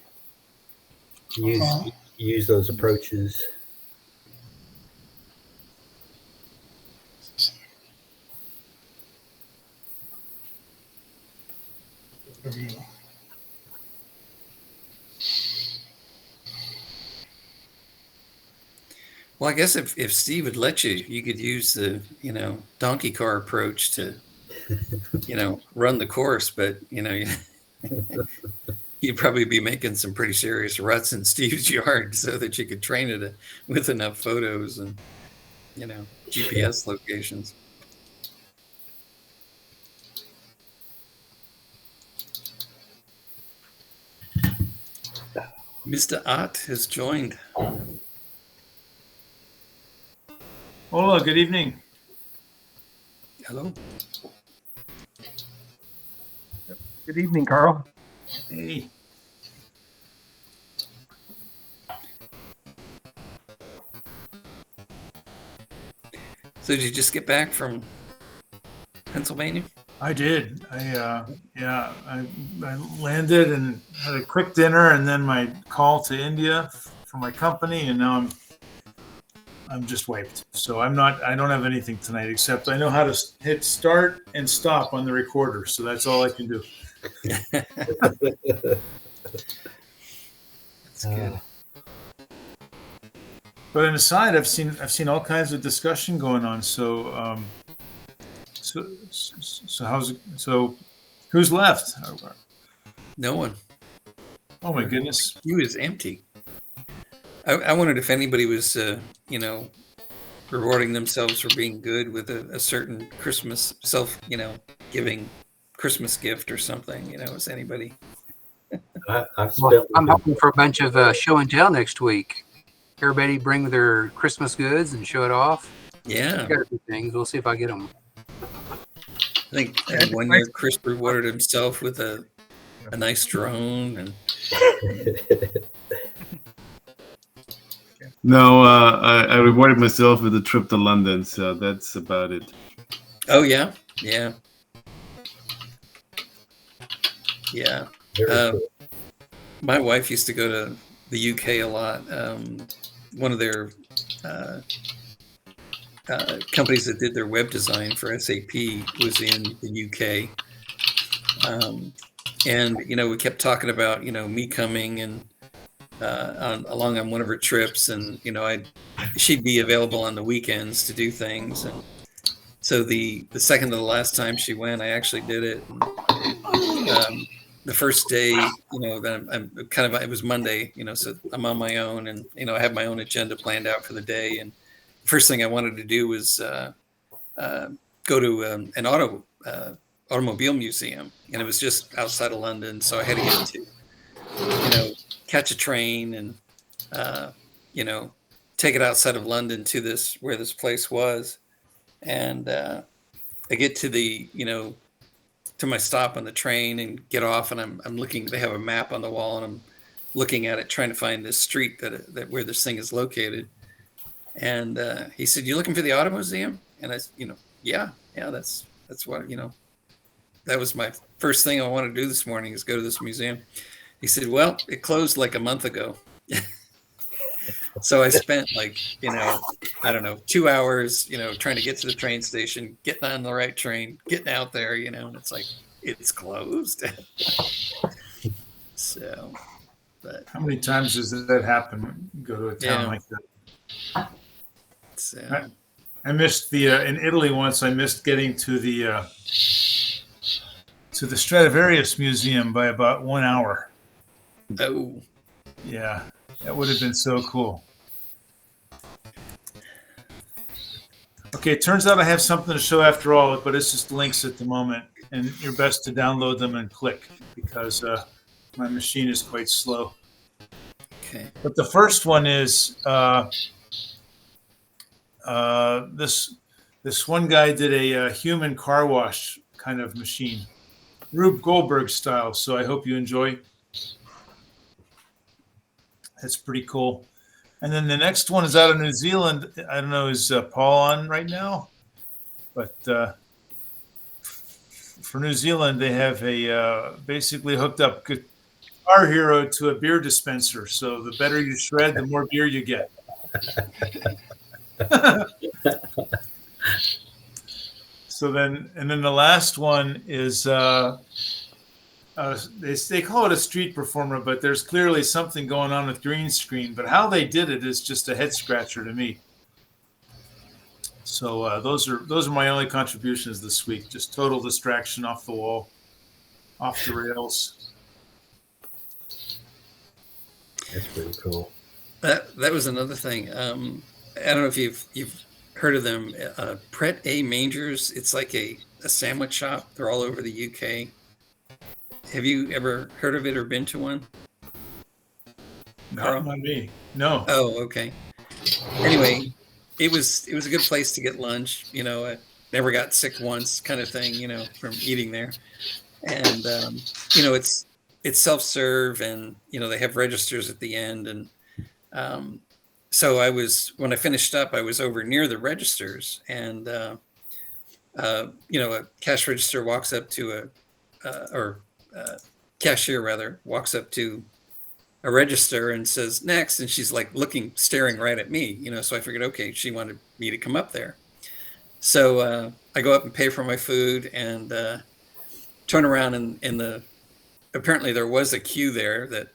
Speaker 6: use those approaches.
Speaker 5: Well, I guess if Steve would let you, you could use the, donkey car approach to, run the course, but, you'd probably be making some pretty serious ruts in Steve's yard so that you could train it with enough photos and, GPS locations. Mr. Ott has joined.
Speaker 12: Hello, good evening.
Speaker 5: Hello.
Speaker 8: Good evening, Carl.
Speaker 12: Hey.
Speaker 5: So did you just get back from Pennsylvania?
Speaker 12: I did. I landed and had a quick dinner, and then my call to India for my company, and now I'm just wiped. So I don't have anything tonight, except I know how to hit start and stop on the recorder. So that's all I can do.
Speaker 5: That's good.
Speaker 12: But on the side, I've seen all kinds of discussion going on. So who's left?
Speaker 5: No one.
Speaker 12: Oh my goodness.
Speaker 5: Queue is empty. I wondered if anybody was, rewarding themselves for being good with a certain Christmas giving Christmas gift or something. Is anybody?
Speaker 9: I'm hoping for a bunch of show and tell next week. Everybody bring their Christmas goods and show it off.
Speaker 5: Yeah.
Speaker 9: Got a few things. We'll see if I get them.
Speaker 5: I think one year Chris rewarded himself with a nice drone and.
Speaker 10: No, I rewarded myself with a trip to London, so that's about it.
Speaker 5: Oh yeah, yeah. My wife used to go to the UK a lot. One of their companies that did their web design for SAP was in the UK, and we kept talking about me coming and. Along on one of her trips, and she'd be available on the weekends to do things, and so the second to the last time she went, I actually did it. And, the first day, then I'm it was Monday, so I'm on my own, and I have my own agenda planned out for the day, and the first thing I wanted to do was go to an automobile museum, and it was just outside of London, so I had to get to catch a train and, take it outside of London to this where this place was, and I get to the to my stop on the train and get off, and I'm looking. They have a map on the wall, and I'm looking at it, trying to find this street that where this thing is located. And he said, "You looking for the auto museum?" And I, yeah, that's what that was my first thing I wanted to do this morning is go to this museum. He said, "Well, it closed like a month ago." So I spent like, I don't know, 2 hours, trying to get to the train station, getting on the right train, getting out there, and it's like, it's closed. So, but
Speaker 12: How many times does that happen when you go to a town like that?
Speaker 5: so,
Speaker 12: I missed in Italy once. I missed getting to the Stradivarius Museum by about 1 hour.
Speaker 5: oh,
Speaker 12: Yeah, that would have been so cool. Okay, it turns out I have something to show after all, but it's just links at the moment, and you're best to download them and click because my machine is quite slow.
Speaker 5: okay.
Speaker 12: But the first one is this one guy did a human car wash kind of machine, Rube Goldberg style. So I hope you enjoy. That's pretty cool. And then the next one is out of New Zealand. I don't know, is Paul on right now? But for New Zealand, they have a basically hooked up Guitar Hero to a beer dispenser. So the better you shred, the more beer you get. So then the last one is they call it a street performer, but there's clearly something going on with green screen. But how they did it is just a head scratcher to me. So those are my only contributions this week. Just total distraction off the wall, off the rails.
Speaker 6: That's pretty cool.
Speaker 5: That was another thing. I don't know if you've heard of them. Pret A Mangers. It's like a sandwich shop. They're all over the UK. Have you ever heard of it or been to one?
Speaker 12: Not me. No.
Speaker 5: Oh, okay. Anyway, it was a good place to get lunch. I never got sick once, kind of thing. From eating there, and it's self-serve, and they have registers at the end, and so when I finished up, I was over near the registers, and a cash register walks up to cashier rather walks up to a register and says next, and she's like staring right at me, so I figured, okay, she wanted me to come up there. So I go up and pay for my food and turn around, and apparently there was a queue there that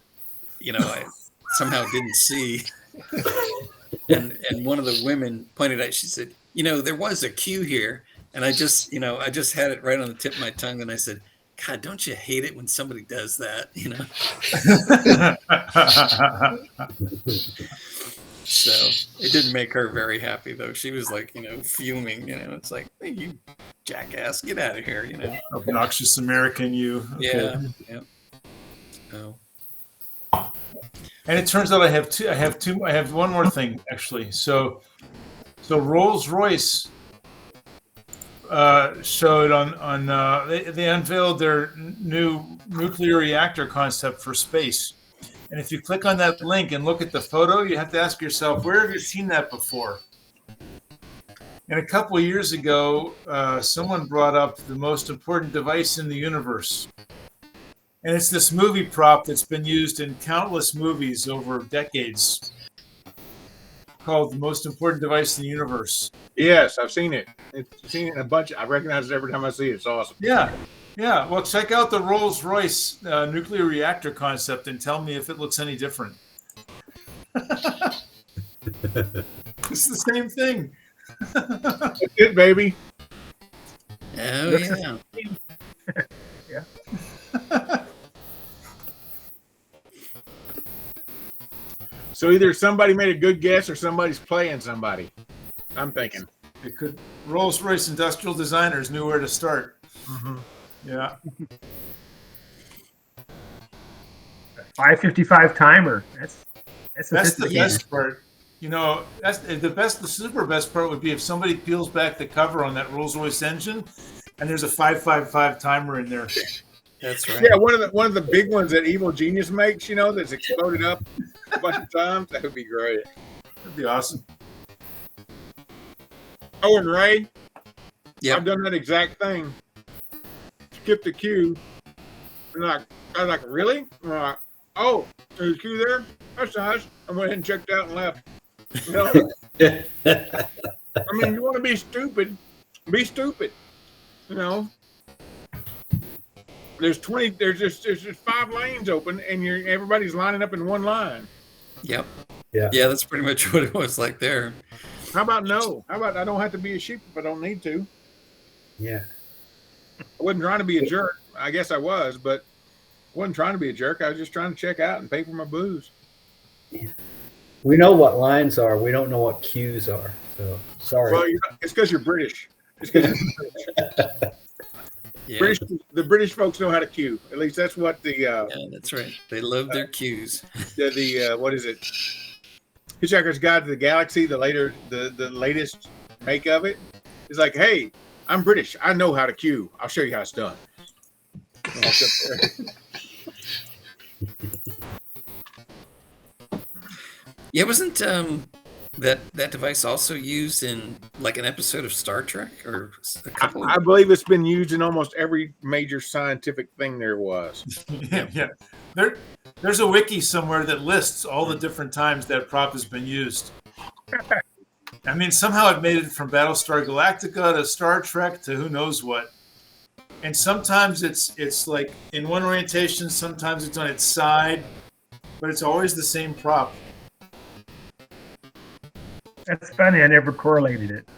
Speaker 5: I somehow didn't see. and one of the women pointed out, she said, there was a queue here, and I just had it right on the tip of my tongue, and I said, God, don't you hate it when somebody does that? So it didn't make her very happy, though. She was like, fuming. It's like, hey, you jackass, get out of here.
Speaker 12: Obnoxious American, you. Okay.
Speaker 5: Yeah. Oh.
Speaker 12: And it turns out I have one more thing actually. So Rolls-Royce showed on they unveiled their new nuclear reactor concept for space. And if you click on that link and look at the photo, you have to ask yourself, where have you seen that before? And a couple of years ago, someone brought up the most important device in the universe. And it's this movie prop that's been used in countless movies over decades, called The Most Important Device in the Universe.
Speaker 13: Yes, I've seen it. I've seen it in a bunch. I recognize it every time I see it. It's awesome.
Speaker 12: Yeah. Well, check out the Rolls-Royce nuclear reactor concept and tell me if it looks any different. It's the same thing.
Speaker 13: That's it, baby.
Speaker 5: Oh, yeah.
Speaker 12: Yeah.
Speaker 13: So either somebody made a good guess or somebody's playing somebody. I'm thinking.
Speaker 12: It could. Rolls-Royce industrial designers knew where to start.
Speaker 13: Mm-hmm.
Speaker 12: Yeah.
Speaker 8: 5:55 timer. That's
Speaker 12: the best part. You know, that's the best. The super best part would be if somebody peels back the cover on that Rolls Royce engine, and there's a 555 timer in there.
Speaker 5: That's right.
Speaker 13: Yeah, one of the big ones that Evil Genius makes, you know, that's exploded up a bunch of times. That would be great.
Speaker 12: That'd be awesome.
Speaker 13: Oh, and Ray,
Speaker 5: Yep.
Speaker 13: I've done that exact thing. Skipped the queue. And I was like, really? And I'm like, oh, there's a queue there? That's nice. I went ahead and checked out and left. You know? I mean, you want to be stupid, be stupid. You know? There's just 5 lanes open and everybody's lining up in one line.
Speaker 5: Yep.
Speaker 6: Yeah.
Speaker 5: Yeah, that's pretty much what it was like there.
Speaker 13: How about no? How about I don't have to be a sheep if I don't need to?
Speaker 6: Yeah.
Speaker 13: I wasn't trying to be a jerk. I guess I was, but I wasn't trying to be a jerk. I was just trying to check out and pay for my booze.
Speaker 6: Yeah. We know what lines are. We don't know what queues are. So sorry.
Speaker 13: Well, it's because you're British. It's because
Speaker 5: Yeah.
Speaker 13: the British folks know how to queue. At least that's what the
Speaker 5: Yeah, that's right. They love their cues.
Speaker 13: the what is it? Hitchhiker's Guide to the Galaxy, the latest make of it, is like, hey, I'm British. I know how to queue. I'll show you how it's done.
Speaker 5: Yeah, wasn't that device also used in like an episode of Star Trek or a couple?
Speaker 13: I believe it's been used in almost every major scientific thing there was.
Speaker 12: Yeah. There's a wiki somewhere that lists all the different times that prop has been used. I mean, somehow it made it from Battlestar Galactica to Star Trek to who knows what. And sometimes it's like in one orientation, sometimes it's on its side, but it's always the same prop.
Speaker 8: That's funny. I never correlated it.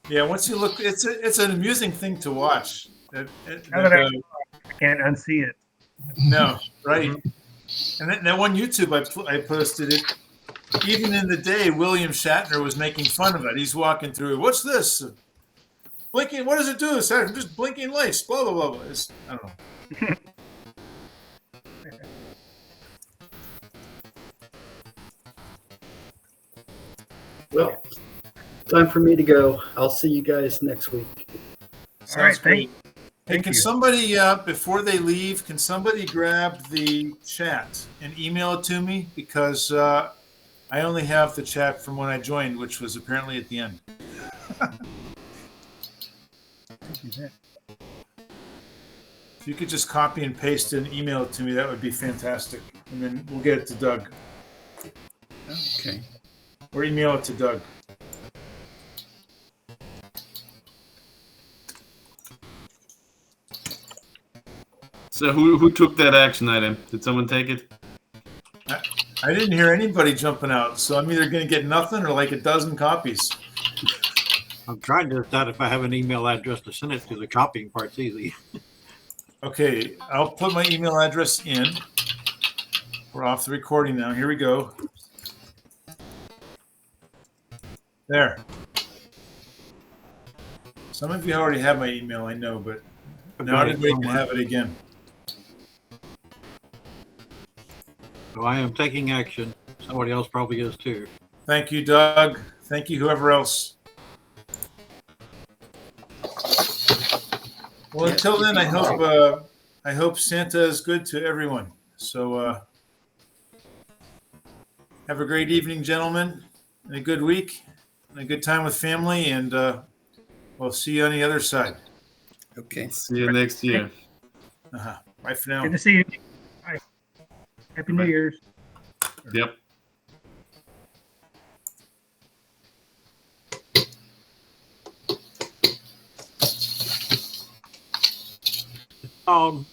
Speaker 12: Yeah, once you look, it's an amusing thing to watch.
Speaker 8: Now that I can't unsee it.
Speaker 12: No, right. And that one YouTube I posted it. Even in the day, William Shatner was making fun of it. He's walking through. What's this? Blinking. What does it do? It's just blinking lights. Blah blah blah. I don't know.
Speaker 6: Well, time for me to go. I'll see you guys next week.
Speaker 8: All right,
Speaker 12: Great. Hey,
Speaker 8: thank
Speaker 12: can
Speaker 8: you.
Speaker 12: somebody, before they leave, can somebody grab the chat and email it to me? Because I only have the chat from when I joined, which was apparently at the end. If you could just copy and paste and email it to me, that would be fantastic. And then we'll get it to Doug.
Speaker 5: Okay.
Speaker 12: Or email it to Doug.
Speaker 10: So who took that action item? Did someone take it?
Speaker 12: I didn't hear anybody jumping out, so I'm either going to get nothing or like a dozen copies.
Speaker 7: I'm trying to decide if I have an email address to send it to. The copying part's easy.
Speaker 12: Okay, I'll put my email address in. We're off the recording now. Here we go. There. Some of you already have my email, I know, but not everybody can have it again.
Speaker 7: So I am taking action. Somebody else probably is too.
Speaker 12: Thank you, Doug. Thank you, whoever else. Well, until then, I hope Santa is good to everyone. So have a great evening, gentlemen, and a good week, and a good time with family, and we'll see you on the other side.
Speaker 5: Okay.
Speaker 10: See you next year.
Speaker 12: Bye for now.
Speaker 8: Good to see you. Bye. Happy New Year's.
Speaker 10: Yep.
Speaker 7: Um,